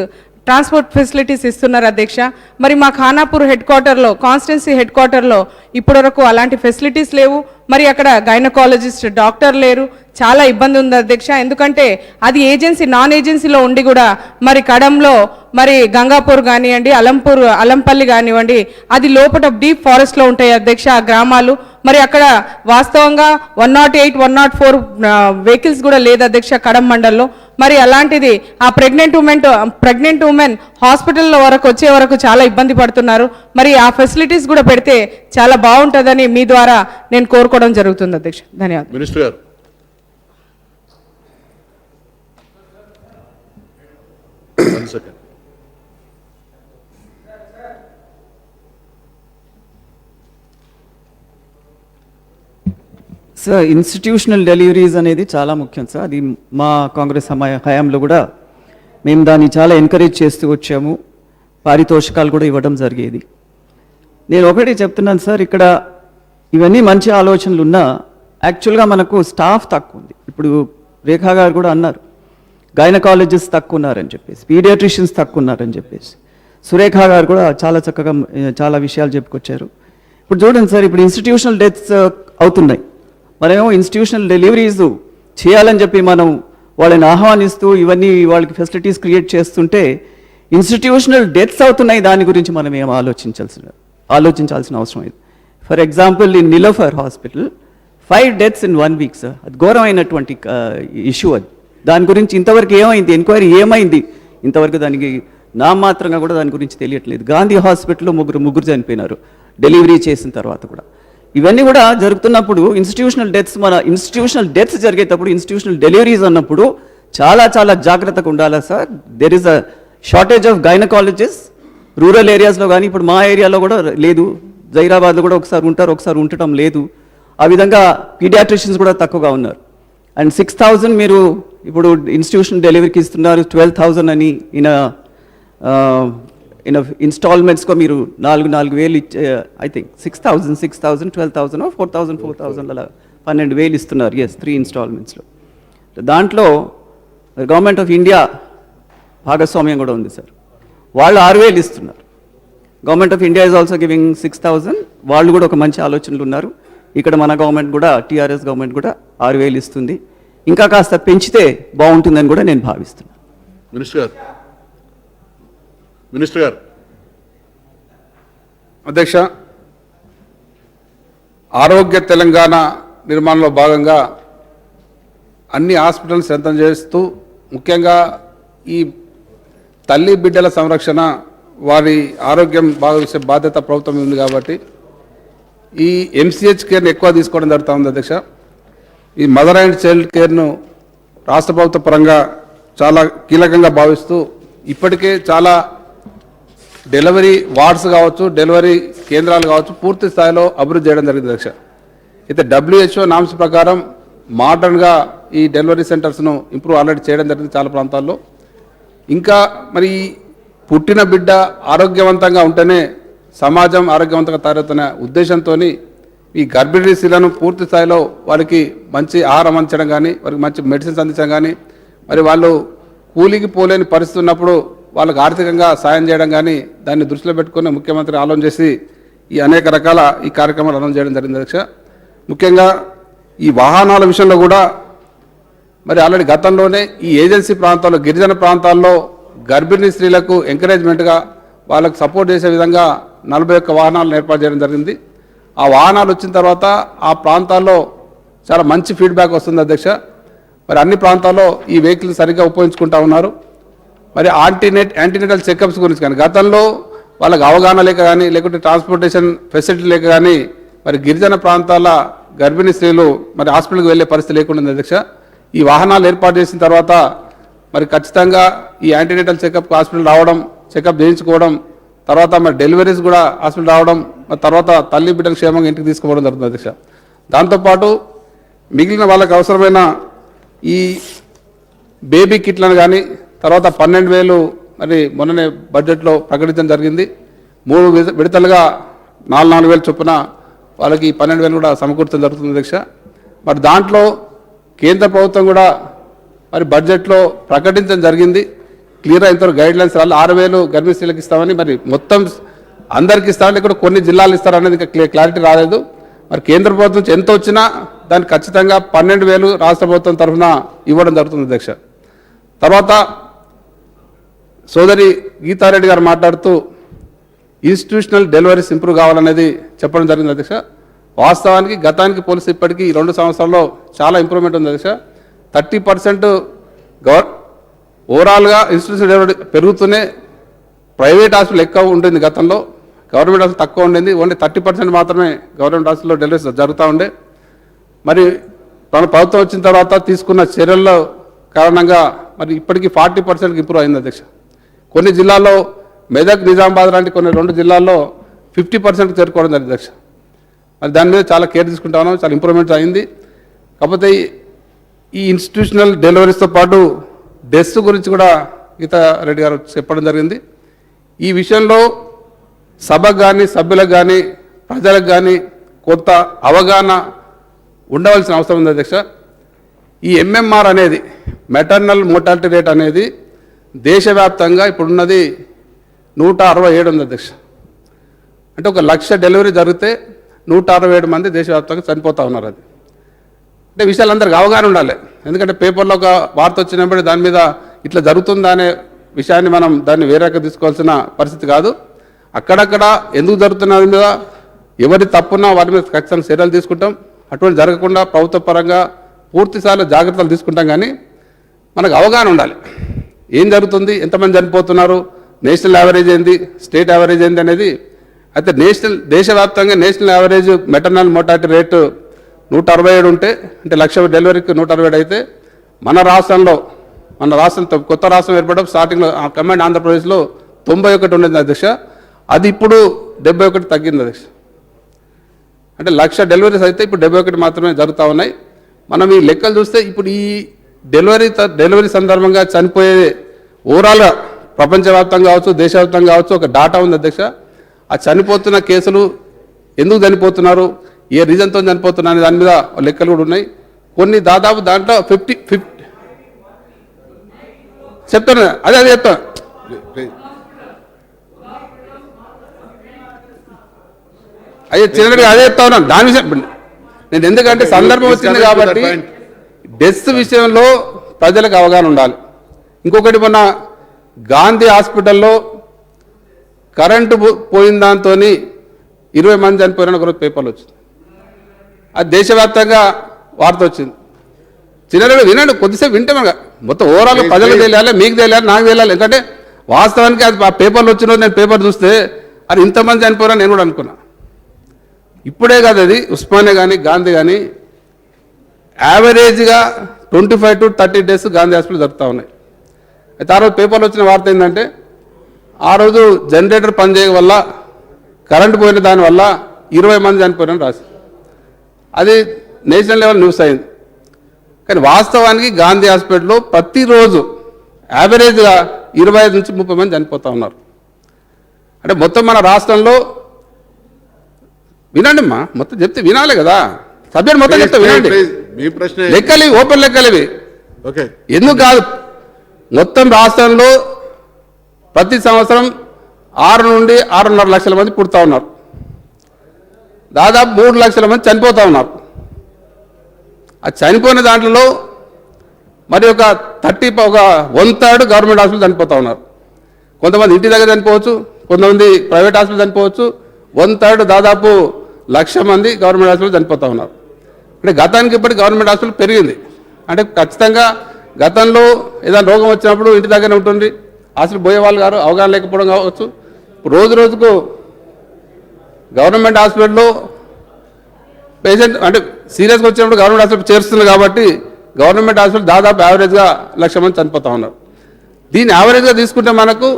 ట్రాన్స్పోర్ట్ ఫెసిలిటీస్ ఇస్తున్నారు అధ్యక్ష. మరి మా ఖానాపూర్ హెడ్ క్వార్టర్లో కాన్స్టిట్యున్సీ హెడ్ క్వార్టర్లో ఇప్పటివరకు అలాంటి ఫెసిలిటీస్ లేవు. మరి అక్కడ గైనకాలజిస్ట్ డాక్టర్ లేరు. చాలా ఇబ్బంది ఉంది అధ్యక్ష. ఎందుకంటే అది ఏజెన్సీ నాన్ ఏజెన్సీలో ఉండి కూడా మరి కడంలో మరి గంగాపూర్ కానివ్వండి, అలంపల్లి కానివ్వండి, అది లోపల డీప్ ఫారెస్ట్లో ఉంటాయి అధ్యక్ష ఆ గ్రామాలు. మరి అక్కడ వాస్తవంగా 108, 104 వెహికల్స్ కూడా లేదు అధ్యక్ష కడం మండల్లో. మరి అలాంటిది ఆ ప్రెగ్నెంట్ ఉమెన్ హాస్పిటల్లో వరకు వచ్చే వరకు చాలా ఇబ్బంది పడుతున్నారు. మరి ఆ ఫెసిలిటీస్ కూడా పెడితే చాలా బాగుంటుందని మీ ద్వారా నేను కోరుకోవడం జరుగుతుంది అధ్యక్ష. ధన్యవాదాలు. మినిస్టర్ గారు. One second. Sir, institutional deliveries అనేది చాలా ముఖ్యం సార్. అది మా కాంగ్రెస్ హయాంలో కూడా మేము దాన్ని చాలా ఎంకరేజ్ చేస్తూ వచ్చాము. పారితోషికాలు కూడా ఇవ్వడం జరిగేది. నేను ఒకటి చెప్తున్నాను సార్, ఇక్కడ ఇవన్నీ మంచి ఆలోచనలు ఉన్నా యాక్చువల్గా మనకు స్టాఫ్ తక్కువ ఉంది. ఇప్పుడు రేఖా గారు కూడా అన్నారు గైనకాలజిస్ట్ తక్కువ ఉన్నారని చెప్పేసి, పీడియాట్రిషియన్స్ తక్కువ ఉన్నారని చెప్పేసి. సురేఖ గారు కూడా చాలా చక్కగా చాలా విషయాలు చెప్పుకొచ్చారు. ఇప్పుడు చూడండి సార్, ఇప్పుడు ఇన్స్టిట్యూషనల్ డెత్స్ అవుతున్నాయి. మనమేమో ఇన్స్టిట్యూషనల్ డెలివరీస్ చేయాలని చెప్పి మనం వాళ్ళని ఆహ్వానిస్తూ ఇవన్నీ వాళ్ళకి ఫెసిలిటీస్ క్రియేట్ చేస్తుంటే ఇన్స్టిట్యూషనల్ డెత్స్ అవుతున్నాయి. దాని గురించి మనం ఏం ఆలోచించాల్సిన అవసరం లేదు. For example in Niloufer hospital 5 deaths in 1 week sir. అది ఘోరమైనటువంటి ఇష్యూ. అది దాని గురించి ఇంతవరకు ఏమైంది, ఎంక్వైరీ ఏమైంది, ఇంతవరకు దానికి నామాత్రంగా కూడా దాని గురించి తెలియట్లేదు. గాంధీ హాస్పిటల్లో ముగ్గురు చనిపోయినారు డెలివరీ చేసిన తర్వాత కూడా. ఇవన్నీ కూడా జరుగుతున్నప్పుడు ఇన్స్టిట్యూషనల్ డెత్స్ జరిగేటప్పుడు ఇన్స్టిట్యూషనల్ డెలివరీస్ అన్నప్పుడు చాలా చాలా జాగ్రత్తగా ఉండాలి sir. There is a shortage of gynaecologist rural ఏరియాస్లో కానీ, ఇప్పుడు మా ఏరియాలో కూడా లేదు. జైరాబాద్లో కూడా ఒకసారి ఉంటారు, ఒకసారి ఉండటం లేదు. ఆ విధంగా పీడియాట్రిషియన్స్ కూడా తక్కువగా ఉన్నారు. అండ్ 6,000 మీరు ఇప్పుడు ఇన్స్టిట్యూషన్ డెలివరీకి ఇస్తున్నారు, 12,000 అని ఇన్ ఇన్స్టాల్మెంట్స్కో మీరు 4,000 ఇచ్చే, ఐ థింక్ 6,000, 12,000, 4,000 అలా 12,000 ఇస్తున్నారు. ఎస్, 3 ఇన్స్టాల్మెంట్స్లో. దాంట్లో గవర్నమెంట్ ఆఫ్ ఇండియా భాగస్వామ్యం కూడా ఉంది సార్. వాళ్ళు 6,000 ఇస్తున్నారు. Government of India is also giving 6,000. వాళ్ళు కూడా ఒక మంచి ఆలోచనలు ఉన్నారు. ఇక్కడ మన గవర్నమెంట్ కూడా, టీఆర్ఎస్ గవర్నమెంట్ కూడా 6,000 ఇస్తుంది. ఇంకా కాస్త పెంచితే బాగుంటుందని కూడా నేను భావిస్తున్నాను. మినిస్టర్ గారు. అధ్యక్ష, ఆరోగ్య తెలంగాణ నిర్మాణంలో భాగంగా అన్ని హాస్పిటల్స్ స్ట్రెంథన్ చేస్తూ ముఖ్యంగా ఈ తల్లి బిడ్డల సంరక్షణ, వారి ఆరోగ్యం బాగా బాధ్యత ప్రభుత్వం ఉంది కాబట్టి ఈ ఎంసీహెచ్ కేర్ని ఎక్కువ తీసుకోవడం జరుగుతూ ఉంది అధ్యక్ష. ఈ మదర్ అండ్ చైల్డ్ కేర్ను రాష్ట్ర ప్రభుత్వ పరంగా చాలా కీలకంగా భావిస్తూ ఇప్పటికే చాలా డెలివరీ వార్డ్స్ కావచ్చు, డెలివరీ కేంద్రాలు కావచ్చు పూర్తి స్థాయిలో అభివృద్ధి చేయడం జరిగింది అధ్యక్ష. అయితే WHO నామ్స్ ప్రకారం మోడర్న్గా ఈ డెలివరీ సెంటర్స్ను ఇంప్రూవ్ ఆల్రెడీ చేయడం జరిగింది చాలా ప్రాంతాల్లో. ఇంకా మరి పుట్టిన బిడ్డ ఆరోగ్యవంతంగా ఉంటేనే సమాజం ఆరోగ్యవంతంగా తయారవుతున్న ఉద్దేశంతో ఈ గర్భిణీ స్త్రీలను పూర్తి స్థాయిలో వారికి మంచి ఆహారం అందించడం కానీ, వారికి మంచి మెడిసిన్స్ అందించడం కానీ, మరి వాళ్ళు కూలికి పోలేని పరిస్థితి ఉన్నప్పుడు వాళ్ళకు ఆర్థికంగా సాయం చేయడం కానీ, దాన్ని దృష్టిలో పెట్టుకుని ముఖ్యమంత్రి ఆలోచన చేసి ఈ అనేక రకాల ఈ కార్యక్రమాలు అనౌన్స్ చేయడం జరిగింది అధ్యక్ష. ముఖ్యంగా ఈ వాహనాల విషయంలో కూడా మరి ఆల్రెడీ గతంలోనే ఈ ఏజెన్సీ ప్రాంతాల్లో, గిరిజన ప్రాంతాల్లో గర్భిణీ స్త్రీలకు ఎంకరేజ్మెంట్గా వాళ్ళకు సపోర్ట్ చేసే విధంగా 41 వాహనాలను ఏర్పాటు చేయడం జరిగింది. ఆ వాహనాలు వచ్చిన తర్వాత ఆ ప్రాంతాల్లో చాలా మంచి ఫీడ్బ్యాక్ వస్తుంది అధ్యక్ష. మరి అన్ని ప్రాంతాల్లో ఈ వెహికల్ సరిగ్గా ఉపయోగించుకుంటా ఉన్నారు. మరి యాంటీనేటల్ చెకప్స్ గురించి కానీ గతంలో వాళ్ళకి అవగాహన లేక కానీ, లేకుంటే ట్రాన్స్పోర్టేషన్ ఫెసిలిటీ లేక కానీ మరి గిరిజన ప్రాంతాల గర్భిణీ స్త్రీలు మరి హాస్పిటల్కి వెళ్ళే పరిస్థితి లేకుండా అధ్యక్ష. ఈ వాహనాలు ఏర్పాటు చేసిన తర్వాత మరి ఖచ్చితంగా ఈ యాంటీనేటల్ చెకప్ హాస్పిటల్ రావడం, చెకప్ చేయించుకోవడం, తర్వాత మరి డెలివరీస్ కూడా హాస్పిటల్ రావడం, మరి తర్వాత తల్లి బిడ్డలు క్షేమంగా ఇంటికి తీసుకుపోవడం జరుగుతుంది అధ్యక్ష. దాంతోపాటు మిగిలిన వాళ్ళకి అవసరమైన ఈ బేబీ కిట్లను కానీ తర్వాత 12,000 మరి మొన్ననే బడ్జెట్లో ప్రకటించడం జరిగింది. 3 విడతలుగా 4,000 చొప్పున వాళ్ళకి 12,000 కూడా సమకూర్చడం జరుగుతుంది అధ్యక్ష. మరి దాంట్లో కేంద్ర ప్రభుత్వం కూడా మరి బడ్జెట్లో ప్రకటించడం జరిగింది. క్లియర్గా ఇంతవరకు గైడ్ లైన్స్ రాలి 6,000 గర్భిణీ స్త్రీలకు ఇస్తామని, మరి మొత్తం అందరికి ఇస్తామని ఇక్కడ కొన్ని జిల్లాలు ఇస్తారనేది ఇంకా క్లారిటీ రాలేదు. మరి కేంద్ర ప్రభుత్వం నుంచి ఎంత వచ్చినా దానికి ఖచ్చితంగా 12,000 రాష్ట్ర ప్రభుత్వం తరఫున ఇవ్వడం జరుగుతుంది అధ్యక్ష. తర్వాత సోదరి గీతారెడ్డి గారు మాట్లాడుతూ ఇన్స్టిట్యూషనల్ డెలివరీస్ ఇంప్రూవ్ కావాలనేది చెప్పడం జరిగింది అధ్యక్ష. వాస్తవానికి గతానికి పోలిసి ఇప్పటికీ ఈ 2 సంవత్సరాల్లో చాలా ఇంప్రూవ్మెంట్ ఉంది అధ్యక్ష. 30% ఓవరాల్గా ఇన్స్టిట్యూషనల్ డెలివరీ పెరుగుతూనే ప్రైవేట్ హాస్పిటల్ ఎక్కువ ఉంటుంది గతంలో, గవర్నమెంట్ హాస్పిటల్ తక్కువ ఉండింది. ఓన్లీ 30% మాత్రమే గవర్నమెంట్ హాస్పిటల్లో డెలివరీస్ జరుగుతూ ఉండే. మరి మన ప్రభుత్వం వచ్చిన తర్వాత తీసుకున్న చర్యల కారణంగా మరి ఇప్పటికీ 40%కి ఇంప్రూవ్ అయింది అధ్యక్ష. కొన్ని జిల్లాల్లో మెదక్, నిజామాబాద్ లాంటి కొన్ని 2 జిల్లాల్లో 50%కి చేరుకోవడం జరిగింది అధ్యక్ష. మరి దాని మీద చాలా కేర్ తీసుకుంటా ఉన్నాం, చాలా ఇంప్రూవ్మెంట్ అయింది. కాకపోతే ఈ ఇన్స్టిట్యూషనల్ డెలివరీస్తో పాటు డెస్ గురించి కూడా గీతారెడ్డి గారు చెప్పడం జరిగింది. ఈ విషయంలో సభకు కానీ సభ్యులకు కానీ ప్రజలకు కానీ కొంత అవగాహన ఉండవలసిన అవసరం ఉంది అధ్యక్ష. ఈ ఎంఎంఆర్ అనేది మెటర్నల్ మోర్టాలిటీ రేట్ అనేది దేశవ్యాప్తంగా ఇప్పుడున్నది 167 ఉంది అధ్యక్ష. అంటే 1,00,000 డెలివరీ జరిగితే 167 మంది దేశవ్యాప్తంగా చనిపోతూ ఉన్నారు. అది అంటే విషయాలు అందరికి అవగాహన ఉండాలి. ఎందుకంటే పేపర్లో ఒక వార్త వచ్చినప్పుడు దాని మీద ఇట్లా జరుగుతుందా అనే విషయాన్ని మనం దాన్ని వేరేగా తీసుకోవాల్సిన పరిస్థితి కాదు. అక్కడక్కడ ఎందుకు జరుగుతున్న మీద ఎవరి తప్పున్నా వారి మీద ఖచ్చితంగా చర్యలు తీసుకుంటాం. అటువంటి జరగకుండా ప్రభుత్వ పరంగా పూర్తిస్థాయిలో జాగ్రత్తలు తీసుకుంటాం. కానీ మనకు అవగాహన ఉండాలి, ఏం జరుగుతుంది, ఎంతమంది చనిపోతున్నారు, నేషనల్ యావరేజ్ ఏంది, స్టేట్ యావరేజ్ ఏంది అనేది. అయితే దేశవ్యాప్తంగా national average maternal mortality rate 167 ఉంటే, అంటే 1,00,000 డెలివరీకి 167 అయితే మన రాష్ట్రం కొత్త రాష్ట్రం ఏర్పడడం స్టార్టింగ్లో కమాండ్ ఆంధ్రప్రదేశ్లో 91 ఉండేది అధ్యక్ష. అది ఇప్పుడు 71 తగ్గింది అధ్యక్ష. అంటే 1,00,000 డెలివరీస్ అయితే ఇప్పుడు 71 మాత్రమే జరుగుతూ ఉన్నాయి. మనం ఈ లెక్కలు చూస్తే ఇప్పుడు ఈ డెలివరీ సందర్భంగా చనిపోయే ఓవరాల్గా ప్రపంచవ్యాప్తంగా కావచ్చు, దేశవ్యాప్తంగా కావచ్చు ఒక డాటా ఉంది అధ్యక్ష. ఆ చనిపోతున్న కేసులు ఎందుకు చనిపోతున్నారు, ఏ రీజన్తో చనిపోతున్నారు అనే దాని మీద లెక్కలు కూడా ఉన్నాయి. కొన్ని దాదాపు దాంట్లో 50 చెప్తాను, అదే చెప్తాను. అయ్యే చిన్నగా అదే చెప్తా ఉన్నాను. దాని విషయం నేను ఎందుకంటే సందర్భం వచ్చింది కాబట్టి డెత్ విషయంలో ప్రజలకు అవగాహన ఉండాలి. ఇంకొకటి, మొన్న గాంధీ హాస్పిటల్లో కరెంటు పోయిన దాంతో 20 మంది చనిపోయిన ఒకరోజు పేపర్లు వచ్చింది. అది దేశవ్యాప్తంగా వార్త వచ్చింది. చిన్నగా వినండి, కొద్దిసేపు వింటే మనకు మొత్తం ఓవరాల్ ప్రజలకు తెలియాలి, మీకు తెలియాలి, నాకు తెలియాలి. ఎందుకంటే వాస్తవానికి అది ఆ పేపర్లు వచ్చిన రోజు నేను పేపర్ చూస్తే అది ఇంతమంది చనిపోయినా నేను కూడా అనుకున్నా. ఇప్పుడే కాదు, అది ఉస్మానియా కానీ గాంధీ కానీ యావరేజ్గా 25 to 30 days గాంధీ హాస్పిటల్ జరుగుతూ ఉన్నాయి. అయితే ఆ రోజు పేపర్లో వచ్చిన వార్త ఏంటంటే ఆ రోజు జనరేటర్ పనిచేయడం వల్ల కరెంటు పోయిన దానివల్ల 20 మంది చనిపోయినని రాసి అది నేషనల్ లెవెల్ న్యూస్ అయింది. కానీ వాస్తవానికి గాంధీ హాస్పిటల్లో ప్రతిరోజు యావరేజ్గా 25 నుంచి 30 మంది చనిపోతూ ఉన్నారు. అంటే మొత్తం మన రాష్ట్రంలో వినండి అమ్మా, మొత్తం చెప్తే వినాలి కదా, సబ్జెక్ట్ మొత్తం చెప్తే వినండి. లెక్కలు ఓపెన్ లెక్కలు ఇవి. ఎందుకు కాదు, మొత్తం రాష్ట్రంలో ప్రతి సంవత్సరం 6 నుండి 6.5 లక్షల మంది పుడతా ఉన్నారు. దాదాపు 3 లక్షల మంది చనిపోతూ ఉన్నారు. ఆ చనిపోయిన దాంట్లో మరి ఒక 1/3 గవర్నమెంట్ హాస్పిటల్ చనిపోతూ ఉన్నారు. కొంతమంది ఇంటి దగ్గర చనిపోవచ్చు, కొంతమంది ప్రైవేట్ హాస్పిటల్ చనిపోవచ్చు. 1/3 దాదాపు 1,00,000 మంది గవర్నమెంట్ హాస్పిటల్ చనిపోతూ ఉన్నారు. అంటే గతానికి ఇప్పటికి గవర్నమెంట్ హాస్పిటల్ పెరిగింది. అంటే ఖచ్చితంగా గతంలో ఏదైనా రోగం వచ్చినప్పుడు ఇంటి దగ్గర ఉంటుంది, హాస్పిటల్ పోయే వాళ్ళు గారు అవగాహన లేకపోవడం కావచ్చు. రోజు రోజుకు గవర్నమెంట్ హాస్పిటల్లో పేషెంట్ అంటే సీరియస్గా వచ్చినప్పుడు గవర్నమెంట్ హాస్పిటల్ చేరుస్తుంది కాబట్టి గవర్నమెంట్ హాస్పిటల్ దాదాపు యావరేజ్గా 1,00,000 మంది చనిపోతూ ఉన్నారు. దీన్ని యావరేజ్గా తీసుకుంటే మనకు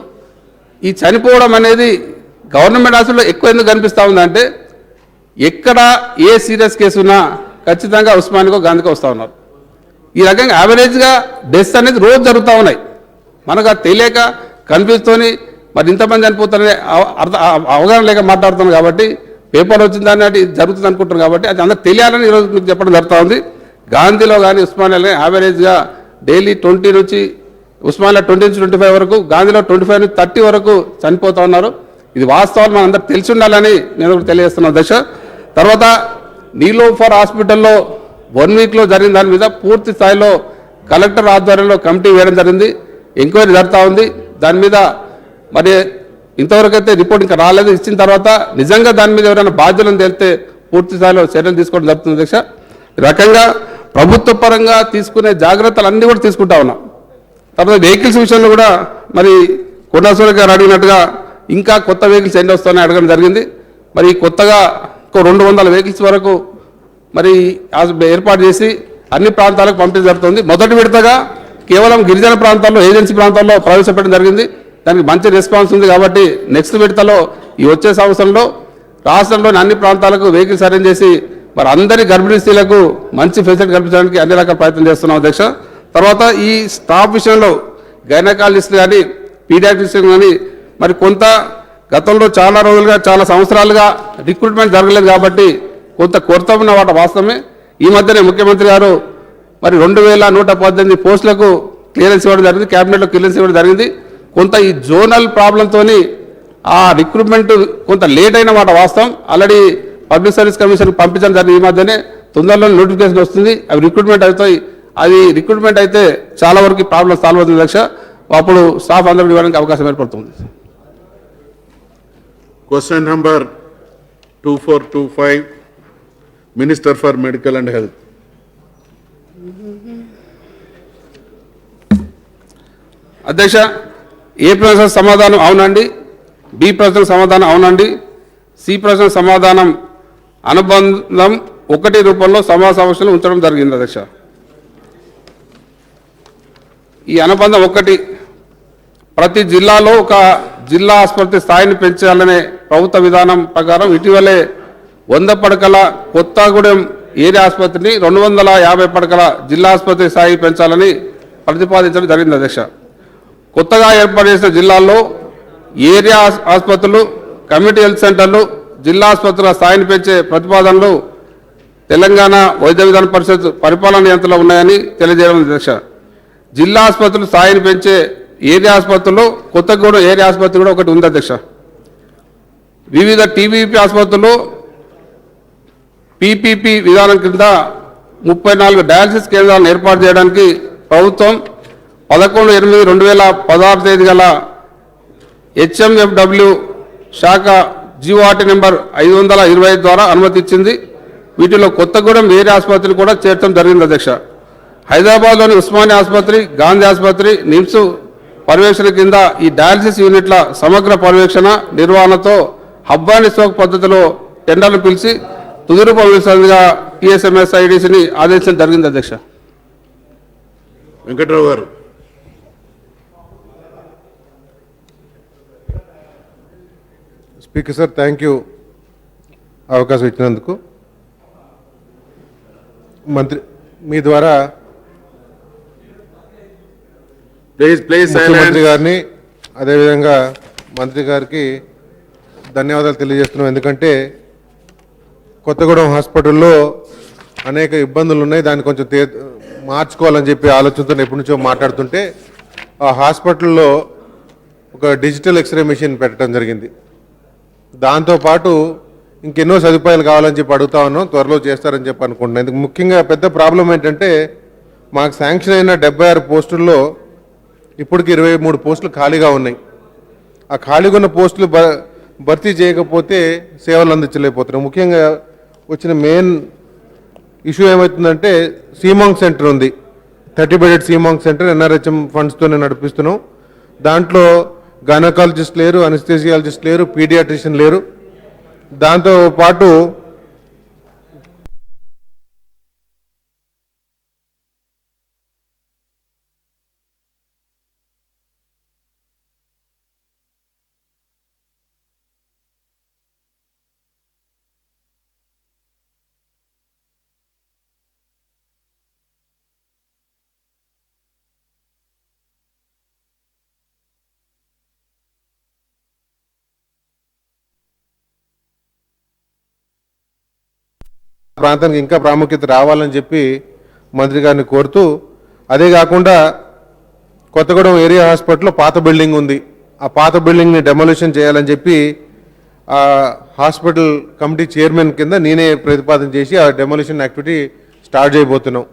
ఈ చనిపోవడం అనేది గవర్నమెంట్ హాస్పిటల్లో ఎక్కువ ఎందుకు కనిపిస్తూ ఉందంటే ఎక్కడ ఏ సీరియస్ కేసు ఉన్నా ఖచ్చితంగా ఉస్మానియాకో గాంధీకో వస్తూ ఉన్నారు. ఈ రకంగా యావరేజ్గా డెత్స్ అనేది రోజు జరుగుతూ ఉన్నాయి. మనకు అది తెలియక కన్ఫ్యూజ్తోని మరి ఇంతమంది చనిపోతారనే అవగాహన లేక మాట్లాడుతున్నాం కాబట్టి పేపర్ వచ్చిన దాన్ని అది జరుగుతుంది అనుకుంటున్నాం కాబట్టి అది అందరికి తెలియాలని ఈరోజు మీకు చెప్పడం జరుగుతూ ఉంది. గాంధీలో కానీ ఉస్మానియాలో కానీ యావరేజ్గా డైలీ 20 నుంచి ఉస్మానియా 20 నుంచి 25 వరకు, గాంధీలో 25 నుంచి 30 వరకు చనిపోతూ ఉన్నారు. ఇది వాస్తవాలు మన అందరికి తెలిసి ఉండాలని నేను కూడా తెలియజేస్తున్నాను దశ. తర్వాత నీలోఫర్ హాస్పిటల్లో 1 వీక్లో జరిగిన దాని మీద పూర్తి స్థాయిలో కలెక్టర్ ఆధ్వర్యంలో కమిటీ వేయడం జరిగింది. ఎంక్వైరీ జరుగుతూ ఉంది. దాని మీద మరి ఇంతవరకు అయితే రిపోర్ట్ ఇంకా రాలేదు. ఇచ్చిన తర్వాత నిజంగా దాని మీద ఎవరైనా బాధ్యులను తేలితే పూర్తి స్థాయిలో చర్యలు తీసుకోవడం జరుగుతుంది అధ్యక్ష. ఈ రకంగా ప్రభుత్వ పరంగా తీసుకునే జాగ్రత్తలు అన్నీ కూడా తీసుకుంటా ఉన్నాం. తర్వాత వెహికల్స్ విషయంలో కూడా మరి కొండాసూరి గారు అడిగినట్టుగా ఇంకా కొత్త వెహికల్స్ ఎన్ని వస్తాయని అడగడం జరిగింది. మరి కొత్తగా 200 వెహికల్స్ వరకు మరి ఏర్పాటు చేసి అన్ని ప్రాంతాలకు పంపించడం జరుగుతుంది. మొదటి విడతగా కేవలం గిరిజన ప్రాంతాల్లో, ఏజెన్సీ ప్రాంతాల్లో ప్రవేశపెట్టడం జరిగింది. దానికి మంచి రెస్పాన్స్ ఉంది కాబట్టి నెక్స్ట్ విడతలో ఈ వచ్చే సంవత్సరంలో రాష్ట్రంలోని అన్ని ప్రాంతాలకు వెహికల్స్ అరేంజ్ చేసి మరి అందరి గర్భిణీ స్త్రీలకు మంచి ఫెసిలిటీ కల్పించడానికి అన్ని రకాల ప్రయత్నం చేస్తున్నాం అధ్యక్ష. తర్వాత ఈ స్టాఫ్ విషయంలో గైనకాలజిస్ట్ కానీ పీడియాట్రిషియన్ కానీ మరి కొంత గతంలో చాలా రోజులుగా చాలా సంవత్సరాలుగా రిక్రూట్మెంట్ జరగలేదు కాబట్టి కొంత కొరత ఉన్న వాటి వాస్తవమే. ఈ మధ్యనే ముఖ్యమంత్రి గారు మరి 2118 పోస్టులకు క్లియరెన్స్ ఇవ్వడం జరిగింది, క్యాబినెట్లో క్లియరెన్స్ ఇవ్వడం జరిగింది. కొంత ఈ జోనల్ ప్రాబ్లంతో ఆ రిక్రూట్మెంట్ కొంత లేట్ అయిన మాట వాస్తవం. ఆల్రెడీ పబ్లిక్ సర్వీస్ కమిషన్కి పంపించడం జరిగింది. ఈ మధ్యనే తొందరలో నోటిఫికేషన్ వస్తుంది. అవి రిక్రూట్మెంట్ అవుతాయి. అది రిక్రూట్మెంట్ అయితే చాలా వరకు ప్రాబ్లం సాల్వ్ అవుతుంది లక్ష. అప్పుడు స్టాఫ్ అందరికీ ఇవ్వడానికి అవకాశం ఏర్పడుతుంది. Question number 2425, minister for medical and health. అధ్యక్ష, ఏ ప్రశ్న సమాధానం అవునండి, బి ప్రశ్న సమాధానం అవునండి, సి ప్రశ్న సమాధానం అనుబంధం 1 రూపంలో సమావేశంలో ఉంచడం జరిగింది అధ్యక్ష. ఈ అనుబంధం 1 ప్రతి జిల్లాలో ఒక జిల్లా ఆసుపత్రి స్థాయిని పెంచాలనే ప్రభుత్వ విధానం ప్రకారం ఇటీవలే 100 పడకల కొత్తగూడెం ఏరియా ఆసుపత్రిని 250 పడకల జిల్లా ఆసుపత్రి స్థాయి పెంచాలని ప్రతిపాదించడం జరిగింది అధ్యక్ష. కొత్తగా ఏర్పాటు చేసిన జిల్లాల్లో ఏరియా ఆసుపత్రులు, కమ్యూనిటీ హెల్త్ సెంటర్లు, జిల్లా ఆసుపత్రుల స్థాయిని పెంచే ప్రతిపాదనలు తెలంగాణ వైద్య విధాన పరిషత్ పరిపాలన యంత్రంలో ఉన్నాయని తెలియజేయడం అధ్యక్ష. జిల్లా ఆసుపత్రులు స్థాయిని పెంచే ఏరియా ఆసుపత్రుల్లో కొత్తగూడెం ఏరియా ఆసుపత్రి కూడా ఒకటి ఉంది అధ్యక్ష. వివిధ టీబీపీ ఆసుపత్రుల్లో పీపీపీ విధానం కింద 34 డయాలసిస్ కేంద్రాలను ఏర్పాటు చేయడానికి ప్రభుత్వం 11/8/2016 తేదీ గల హెచ్ఎంఎఫ్డబ్ల్యూ శాఖ జీవోఆర్టీ నెంబర్ 525 ద్వారా అనుమతి ఇచ్చింది. వీటిలో కొత్తగూడెం ఏరియా ఆసుపత్రిని కూడా చేర్చడం జరిగింది అధ్యక్ష. హైదరాబాద్లోని ఉస్మానియా ఆసుపత్రి, గాంధీ ఆసుపత్రి, నిమ్స్ పర్యవేక్షణ కింద ఈ డయాలసిస్ యూనిట్ల సమగ్ర పర్యవేక్షణ నిర్వహణతో హబ్ అండ్ స్పోక్ పద్ధతిలో టెండర్లు పిలిచి తుది రూపం ఇవ్వాల్సిందిగా టీఎస్ఎంఎస్ ఐడీసీని ఆదేశించడం జరిగింది అధ్యక్ష. వెంకట్రావు గారు. స్పీకర్ సార్, థ్యాంక్ యూ అవకాశం ఇచ్చినందుకు. మంత్రి మీ ద్వారా ముఖ్యమంత్రి గారిని అదేవిధంగా మంత్రి గారికి ధన్యవాదాలు తెలియజేస్తున్నాం. ఎందుకంటే కొత్తగూడెం హాస్పిటల్లో అనేక ఇబ్బందులు ఉన్నాయి, దాన్ని కొంచెం మార్చుకోవాలని చెప్పి ఆలోచనతో ఎప్పటి నుంచో మాట్లాడుతుంటే ఆ హాస్పిటల్లో ఒక డిజిటల్ ఎక్స్రే మెషిన్ పెట్టడం జరిగింది. దాంతోపాటు ఇంకెన్నో సదుపాయాలు కావాలని చెప్పి అడుగుతా ఉన్నాం, త్వరలో చేస్తారని చెప్పి అనుకుంటున్నాను. ఇందుకు ముఖ్యంగా పెద్ద ప్రాబ్లం ఏంటంటే మాకు శాంక్షన్ అయిన 76 పోస్టుల్లో ఇప్పటికి 23 పోస్టులు ఖాళీగా ఉన్నాయి. ఆ ఖాళీగా ఉన్న పోస్టులు భర్తీ చేయకపోతే సేవలు అందించలేకపోతున్నాం. ముఖ్యంగా వచ్చిన మెయిన్ ఇష్యూ ఏమవుతుందంటే సీమాంగ్ సెంటర్ ఉంది, 30 బెడెడ్ సీమాంగ్ సెంటర్ ఎన్ఆర్హెచ్ఎం ఫండ్స్తోనే నడిపిస్తున్నాం. దాంట్లో గైనకాలజిస్ట్ లేరు, అనస్థిసియాలజిస్ట్ లేరు, పీడియాట్రిషియన్ లేరు. దాంతోపాటు ప్రాంతానికి ఇంకా ప్రాముఖ్యత రావాలని చెప్పి మంత్రి గారిని కోరుతూ, అదే కాకుండా కొత్తగూడెం ఏరియా హాస్పిటల్లో పాత బిల్డింగ్ ఉంది, ఆ పాత బిల్డింగ్ని డెమోలిషన్ చేయాలని చెప్పి ఆ హాస్పిటల్ కమిటీ చైర్మన్ కింద నేనే ప్రతిపాదన చేసి ఆ డెమోలిషన్ యాక్టివిటీ స్టార్ట్ చేయబోతున్నాం.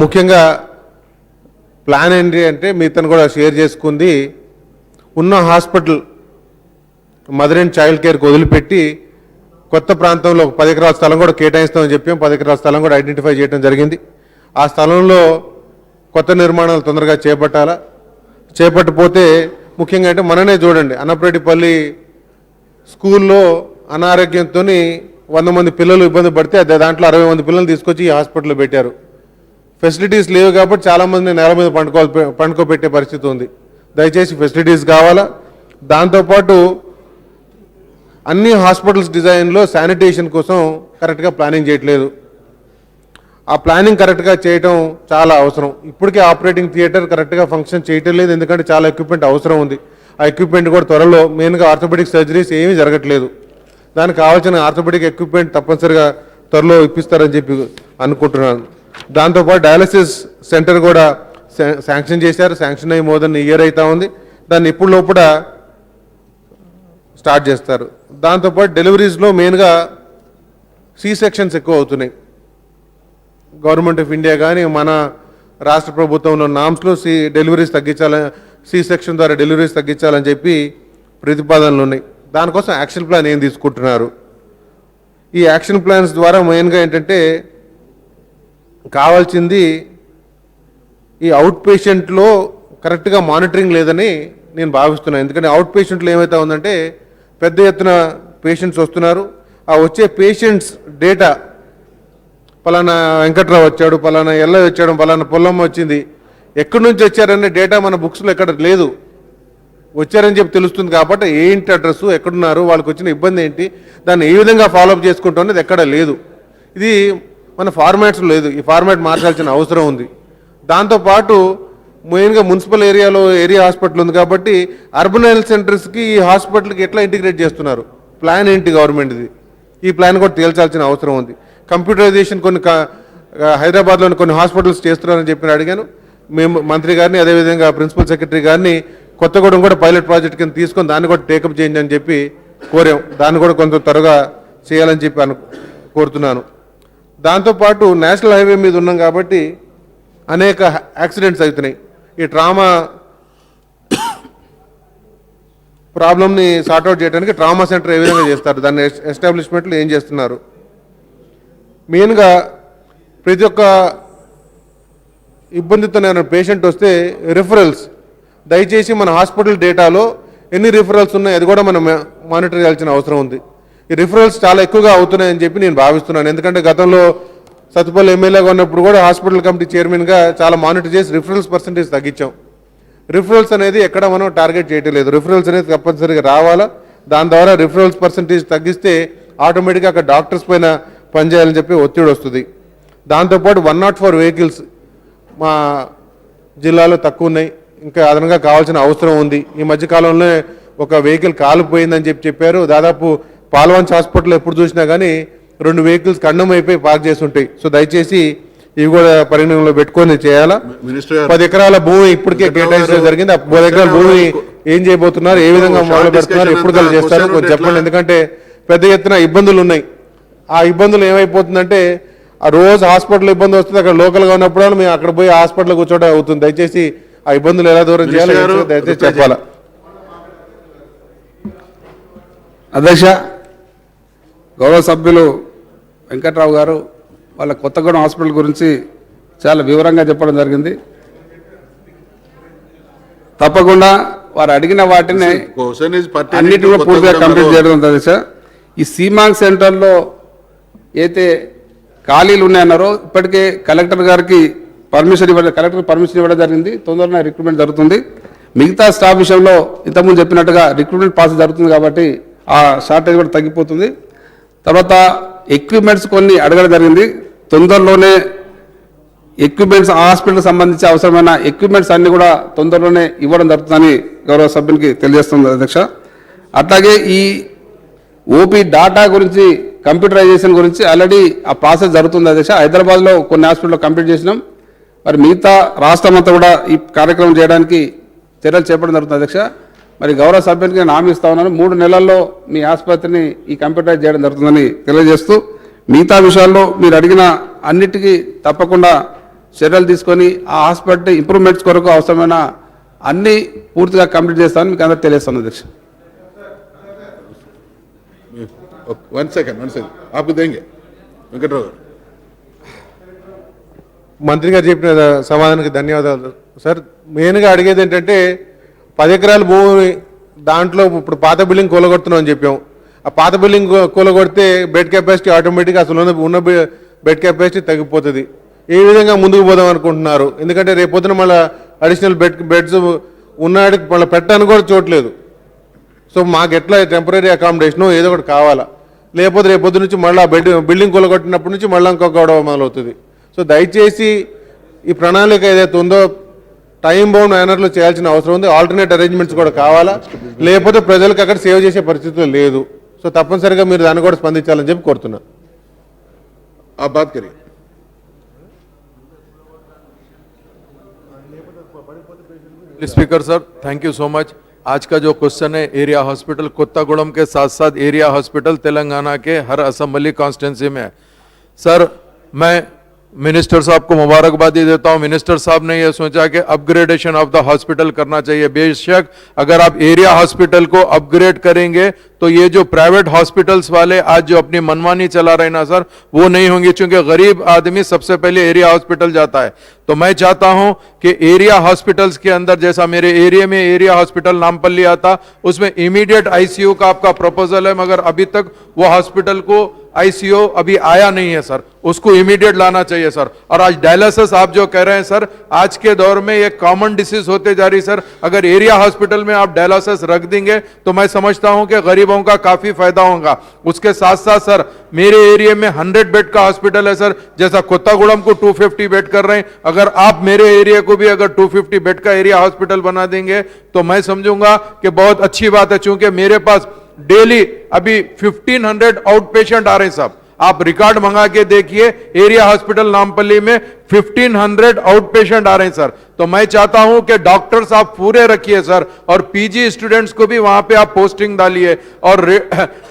ముఖ్యంగా ప్లాన్ ఏంటి అంటే మీతను కూడా షేర్ చేసుకుంది, ఉన్న హాస్పిటల్ మదర్ అండ్ చైల్డ్ కేర్కి వదిలిపెట్టి కొత్త ప్రాంతంలో 10 ఎకరాల స్థలం కూడా కేటాయిస్తామని చెప్పాం. 10 ఎకరాల స్థలం కూడా ఐడెంటిఫై చేయడం జరిగింది. ఆ స్థలంలో కొత్త నిర్మాణాలు తొందరగా చేపట్టపోతే ముఖ్యంగా అంటే మననే చూడండి, అన్నపరెడ్డిపల్లి స్కూల్లో అనారోగ్యంతో 100 మంది పిల్లలు ఇబ్బంది పడితే దాంట్లో 60 మంది పిల్లలు తీసుకొచ్చి ఈ హాస్పిటల్లో పెట్టారు. ఫెసిలిటీస్ లేవు కాబట్టి చాలామంది నేల మీద పండుకోబెట్టే పరిస్థితి ఉంది. దయచేసి ఫెసిలిటీస్ కావాలా. దాంతోపాటు అన్ని హాస్పిటల్స్ డిజైన్లో శానిటేషన్ కోసం కరెక్ట్గా ప్లానింగ్ చేయట్లేదు. ఆ ప్లానింగ్ కరెక్ట్గా చేయటం చాలా అవసరం. ఇప్పటికే ఆపరేటింగ్ థియేటర్ కరెక్ట్గా ఫంక్షన్ చేయటం లేదు, ఎందుకంటే చాలా ఎక్విప్మెంట్ అవసరం ఉంది. ఆ ఎక్విప్మెంట్ కూడా త్వరలో, మెయిన్గా ఆర్థోపెడిక్ సర్జరీస్ ఏమీ జరగట్లేదు, దానికి కావాల్సిన ఆర్థోపెడిక్ ఎక్విప్మెంట్ తప్పనిసరిగా త్వరలో ఇప్పిస్తారని చెప్పి అనుకుంటున్నాను. దాంతోపాటు డయాలసిస్ సెంటర్ కూడా శాంక్షన్ చేశారు. శాంక్షన్ అయ్యి మోర్ దెన్ ఇయర్ అవుతా ఉంది. దాన్ని ఇప్పుడు లోపల స్టార్ట్ చేస్తారు. దాంతోపాటు డెలివరీస్లో మెయిన్గా సి సెక్షన్స్ ఎక్కువ అవుతున్నాయి. గవర్నమెంట్ ఆఫ్ ఇండియా కానీ మన రాష్ట్ర ప్రభుత్వంలో నామ్స్లో డెలివరీస్ తగ్గించాలని, సి సెక్షన్ ద్వారా డెలివరీస్ తగ్గించాలని చెప్పి ప్రతిపాదనలు ఉన్నాయి. దానికోసం యాక్షన్ ప్లాన్ ఏం తీసుకుంటున్నారు? ఈ యాక్షన్ ప్లాన్స్ ద్వారా మెయిన్గా ఏంటంటే కావాల్సింది ఈ అవుట్ పేషెంట్లో కరెక్ట్గా మానిటరింగ్ లేదని నేను భావిస్తున్నాను. ఎందుకంటే అవుట్ పేషెంట్లు ఏమైతే ఉందంటే పెద్ద ఎత్తున పేషెంట్స్ వస్తున్నారు. ఆ వచ్చే పేషెంట్స్ డేటా, పలానా వెంకట్రావు వచ్చాడు, పలానా ఎల్ల వచ్చాడు, పలానా పొల్లమ్మ వచ్చింది, ఎక్కడి నుంచి వచ్చారనే డేటా మన బుక్స్లో ఎక్కడ లేదు. వచ్చారని చెప్పి తెలుస్తుంది కాబట్టి ఏంటి అడ్రస్, ఎక్కడున్నారు, వాళ్ళకి వచ్చిన ఇబ్బంది ఏంటి, దాన్ని ఏ విధంగా ఫాలోఅప్ చేసుకుంటాం అనేది ఎక్కడ లేదు. ఇది మన ఫార్మాట్స్ లేదు. ఈ ఫార్మాట్ మార్చాల్సిన అవసరం ఉంది. దాంతోపాటు మెయిన్గా మున్సిపల్ ఏరియాలో ఏరియా హాస్పిటల్ ఉంది కాబట్టి అర్బన్ హెల్త్ సెంటర్స్కి ఈ హాస్పిటల్కి ఎట్లా ఇంటిగ్రేట్ చేస్తున్నారు, ప్లాన్ ఏంటి గవర్నమెంట్ది, ఈ ప్లాన్ కూడా తేల్చాల్సిన అవసరం ఉంది. కంప్యూటరైజేషన్ కొన్ని హైదరాబాద్లోని కొన్ని హాస్పిటల్స్ చేస్తున్నారని చెప్పి అడిగాను. మేము మంత్రి గారిని, అదేవిధంగా ప్రిన్సిపల్ సెక్రటరీ గారిని కొత్తగూడెం కూడా పైలట్ ప్రాజెక్ట్ కింద తీసుకొని దాన్ని కూడా టేకప్ చేయండి అని చెప్పి కోరాం. దాన్ని కూడా కొంత త్వరగా చేయాలని చెప్పి కోరుతున్నాను. దాంతోపాటు నేషనల్ హైవే మీద ఉన్నాం కాబట్టి అనేక యాక్సిడెంట్స్ అవుతున్నాయి. ఈ ట్రామా ప్రాబ్లమ్ని సార్ట్అవుట్ చేయడానికి ట్రామా సెంటర్ ఏ విధంగా చేస్తారు, దాన్ని ఎస్టాబ్లిష్మెంట్లు ఏం చేస్తున్నారు? మెయిన్గా ప్రతి ఒక్క ఇబ్బందితో పేషెంట్ వస్తే రిఫరల్స్, దయచేసి మన హాస్పిటల్ డేటాలో ఎన్ని రిఫరల్స్ ఉన్నాయి అది కూడా మనం మానిటర్ చేయాల్సిన అవసరం ఉంది. ఈ రిఫరల్స్ చాలా ఎక్కువగా అవుతున్నాయని చెప్పి నేను భావిస్తున్నాను. ఎందుకంటే గతంలో సత్తుపల్లి ఎమ్మెల్యేగా ఉన్నప్పుడు కూడా హాస్పిటల్ కమిటీ చైర్మన్గా చాలా మానిటర్ చేసి రిఫరల్స్ పర్సంటేజ్ తగ్గించాం. రిఫరల్స్ అనేది ఎక్కడ మనం టార్గెట్ చేయటం లేదు. రిఫరల్స్ అనేది తప్పనిసరిగా రావాలా. దాని ద్వారా రిఫరల్స్ పర్సంటేజ్ తగ్గిస్తే ఆటోమేటిక్గా అక్కడ డాక్టర్స్ పైన పనిచేయాలని చెప్పి ఒత్తిడి వస్తుంది. దాంతోపాటు 104 వెహికల్స్ మా జిల్లాలో తక్కువ ఉన్నాయి, ఇంకా అదనంగా కావాల్సిన అవసరం ఉంది. ఈ మధ్యకాలంలో ఒక వెహికల్ కాలిపోయిందని చెప్పారు. దాదాపు పాల్వంచ్ హాస్పిటల్లో ఎప్పుడు చూసినా కానీ 2 వెహికల్స్ ఖండం అయిపోయి పార్క్ చేసి ఉంటాయి. సో దయచేసి ఇవి కూడా పరిగణనలో పెట్టుకొని చేయాలా. 10 ఎకరాల భూమి ఇప్పటికే కేటాయించడం జరిగింది. ఆ 10 ఎకరాల భూమి ఏం చేయబోతున్నారు, ఏ విధంగా మొదలు పెడుతున్నారు, ఎప్పుడు కలిసి చేస్తారు కొంచెం చెప్పండి. ఎందుకంటే పెద్ద ఎత్తున ఇబ్బందులు ఉన్నాయి. ఆ ఇబ్బందులు ఏమైపోతుందంటే ఆ రోజు హాస్పిటల్ ఇబ్బంది వస్తుంది, అక్కడ లోకల్గా ఉన్నప్పుడు మేము అక్కడ పోయి హాస్పిటల్ కూర్చోవడం అవుతుంది. దయచేసి ఆ ఇబ్బందులు ఎలా దూరం చేయాలి దయచేసి చెప్పాలా. అధ్యక్ష, గౌరవ సభ్యులు వెంకట్రావు గారు వాళ్ళ కొత్తగూడెం హాస్పిటల్ గురించి చాలా వివరంగా చెప్పడం జరిగింది. తప్పకుండా వారు అడిగిన వాటిని అన్నిటి కూడా పూర్తిగా కంప్లీట్ చేయడం అధ్యక్ష. ఈ సీమాంగ్ సెంటర్లో అయితే ఖాళీలు ఉన్నాయన్నారో ఇప్పటికే కలెక్టర్ పర్మిషన్ ఇవ్వడం జరిగింది. తొందరగా రిక్రూట్మెంట్ జరుగుతుంది. మిగతా స్టాఫ్ విషయంలో ఇంతకుముందు చెప్పినట్టుగా రిక్రూట్మెంట్ ప్రాసెస్ జరుగుతుంది కాబట్టి ఆ షార్టేజ్ కూడా తగ్గిపోతుంది. తర్వాత ఎక్విప్మెంట్స్ కొన్ని అడగడం జరిగింది. తొందరలోనే ఎక్విప్మెంట్స్ హాస్పిటల్కి సంబంధించి అవసరమైన ఎక్విప్మెంట్స్ అన్ని కూడా తొందరలోనే ఇవ్వడం జరుగుతుందని గౌరవ సభ్యునికి తెలియజేస్తుంది అధ్యక్ష. అట్లాగే ఈ ఓపీ డాటా గురించి కంప్యూటరైజేషన్ గురించి ఆల్రెడీ ఆ ప్రాసెస్ జరుగుతుంది అధ్యక్ష. హైదరాబాద్లో కొన్ని హాస్పిటల్లో కంప్లీట్ చేసినాం. మరి మిగతా రాష్ట్రం అంతా కూడా ఈ కార్యక్రమం చేయడానికి చర్యలు చేపట్టడం జరుగుతుంది అధ్యక్ష. మరి గౌరవ సభ్యునికి నేను హామీ ఇస్తా ఉన్నాను, 3 నెలల్లో మీ ఆసుపత్రిని ఈ కంప్యూటరైజ్ చేయడం జరుగుతుందని తెలియజేస్తూ, మిగతా విషయాల్లో మీరు అడిగిన అన్నిటికీ తప్పకుండా చర్యలు తీసుకొని ఆ హాస్పిటల్ ఇంప్రూవ్మెంట్స్ కొరకు అవసరమైన అన్ని పూర్తిగా కంప్లీట్ చేస్తామని మీకు అందరూ తెలియజేస్తాను అధ్యక్ష. 1 सेकंड आपको देंगे వెంకట్రావు గారు. మంత్రి గారు చెప్పిన సమాధానానికి ధన్యవాదాలు సార్. మెయిన్గా అడిగేది ఏంటంటే 10 ఎకరాల భూమి దాంట్లో ఇప్పుడు పాత బిల్డింగ్ కూలగొడుతున్నాం అని చెప్పాం. ఆ పాత బిల్డింగ్ కూలగొడితే బెడ్ కెపాసిటీ ఆటోమేటిక్గా అసలు ఉన్న బెడ్ కెపాసిటీ తగ్గిపోతుంది. ఏ విధంగా ముందుకు పోదాం అనుకుంటున్నారు? ఎందుకంటే రేపొద్దున మళ్ళీ అడిషనల్ బెడ్స్ ఉన్నాడికి మళ్ళీ పెట్టడానికి కూడా చూడలేదు. సో మాకు ఎట్లా టెంపరీ అకామిడేషను ఏదో ఒకటి కావాలా, లేకపోతే రేపొద్దు నుంచి మళ్ళీ బిల్డింగ్ కూలగొట్టినప్పటి నుంచి మళ్ళీ ఇంకొక గొడవ మొదలవుతుంది. సో దయచేసి ఈ ప్రణాళిక ఏదైతే ఉందో టైం బౌండ్ మేనర్లో చేయాల్సిన అవసరం ఉంది. ఆల్టర్నేట్ అరేంజ్మెంట్స్ కూడా కావాలా, లేకపోతే ప్రజలకు అక్కడ సేవ్ చేసే పరిస్థితులు లేదు. సో తప్పనిసరిగా మీరు దాన్ని కూడా స్పందించాలని చెప్పి కోరుతున్నాను. आप बात करिए. Speaker sir, thank you so much. आज का जो क्वेश्चन है एरिया हॉस्पिटल कोत्तागुड़म के साथ साथ एरिया हॉस्पिटल तेलंगाना के हर असेंबली कॉन्स्टिट्यूंसी में है. सर मैं मिनिस्टर साहब को मुबारकबादी देता हूं. मिनिस्टर साहब ने यह सोचा कि अपग्रेडेशन ऑफ द हॉस्पिटल करना चाहिए. बेशक अगर आप एरिया हॉस्पिटल को अपग्रेड करेंगे तो ये जो प्राइवेट हॉस्पिटल्स वाले आज जो अपनी मनमानी चला रहे ना सर, वो नहीं होंगे, क्योंकि गरीब आदमी सबसे पहले एरिया हॉस्पिटल जाता है. तो मैं चाहता हूं कि एरिया हॉस्पिटल्स के अंदर, जैसा मेरे एरिया में एरिया हॉस्पिटल नामपल्ली आता, उसमें इमीडिएट आईसीयू का आपका प्रपोजल है, मगर अभी तक वो हॉस्पिटल को आईसीयू अभी आया नहीं है सर. उसको इमीडिएट लाना चाहिए सर. और आज डायलिसिस आप जो कह रहे हैं सर, आज के दौर में ये कॉमन डिसीज होते जा रही सर. अगर एरिया हॉस्पिटल में आप डायलिसिस रख देंगे तो मैं समझता हूं कि गरीबों का काफी फायदा होगा. उसके साथ साथ सर मेरे एरिया में 100 बेड का हॉस्पिटल है सर, जैसा कोत्तागुड़म को 250 बेड कर रहे हैं. अगर आप मेरे एरिया को भी अगर 250 बेड का एरिया हॉस्पिटल बना देंगे तो मैं समझूंगा कि बहुत अच्छी बात है. चूंकि मेरे पास डेली अभी 1500 आउट पेशेंट आ रहे हैं साहब. आप रिकॉर्ड मंगा के देखिए, एरिया हॉस्पिटल नामपल्ली में 1500 आउट पेशेंट आ रहे हैं सर. तो मैं चाहता हूं कि डॉक्टर्स आप पूरे रखिए सर, और पीजी स्टूडेंट्स को भी वहां पे आप पोस्टिंग डालिए, और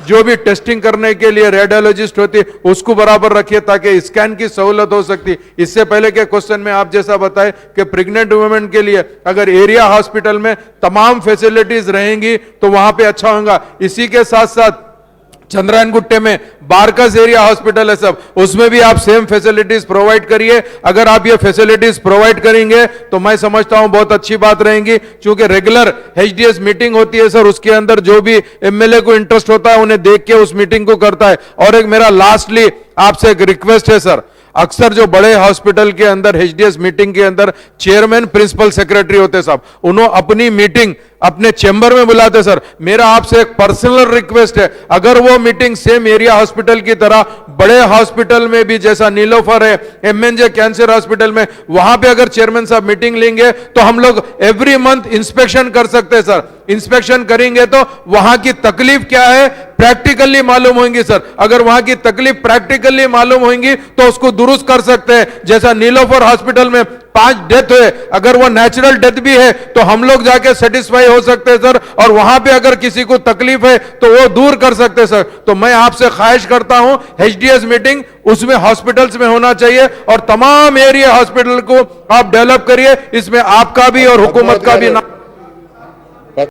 जो भी टेस्टिंग करने के लिए रेडियोलॉजिस्ट होती है उसको बराबर रखिए ताकि स्कैन की सहूलत हो सकती. इससे पहले के क्वेश्चन में आप जैसा बताए कि प्रेग्नेंट वुमेन के लिए अगर एरिया हॉस्पिटल में तमाम फैसिलिटीज रहेंगी तो वहां पे अच्छा होगा. इसी के साथ साथ चंद्रायन गुट्टे में बारकस एरिया हॉस्पिटल है सब, उसमें भी आप सेम फैसिलिटीज प्रोवाइड करिए. अगर आप ये फैसिलिटीज प्रोवाइड करेंगे तो मैं समझता हूं बहुत अच्छी बात रहेगी. क्योंकि रेगुलर एचडीएस मीटिंग होती है सर, उसके अंदर जो भी एमएलए को इंटरेस्ट होता है उन्हें देख के उस मीटिंग को करता है. और एक मेरा लास्टली आपसे एक रिक्वेस्ट है सर, अक्सर जो बड़े हॉस्पिटल के अंदर एचडीएस मीटिंग के अंदर चेयरमैन प्रिंसिपल सेक्रेटरी होते साहब, उन्होंने अपनी मीटिंग अपने चेंबर में बुलाते सर. मेरा आपसे एक पर्सनल रिक्वेस्ट है, अगर वो मीटिंग सेम एरिया हॉस्पिटल की तरह बड़े हॉस्पिटल में भी, जैसा नीलोफर है, एमएनजे कैंसर हॉस्पिटल में, वहां पे अगर चेयरमैन साहब मीटिंग लेंगे तो हम लोग एवरी मंथ इंस्पेक्शन कर सकते हैं सर. इंस्पेक्शन करेंगे तो वहां की तकलीफ क्या है प्रैक्टिकली मालूम होंगी सर. अगर वहां की तकलीफ प्रैक्टिकली मालूम होंगी तो उसको दुरुस्त कर सकते हैं. जैसा नीलोफर हॉस्पिटल में 5 डेथ हुए, अगर वो नेचुरल डेथ भी है तो हम लोग जाके सेटिस्फाई हो सकते हैं सर, और वहां पे अगर किसी को तकलीफ है तो वो दूर कर सकते हैं सर. तो मैं आपसे ख्वाहिश करता हूं एचडीएस मीटिंग उसमें हॉस्पिटल्स में होना चाहिए, और तमाम एरिया हॉस्पिटल को आप डेवलप करिए. इसमें आपका भी और हुकूमत का भी नाम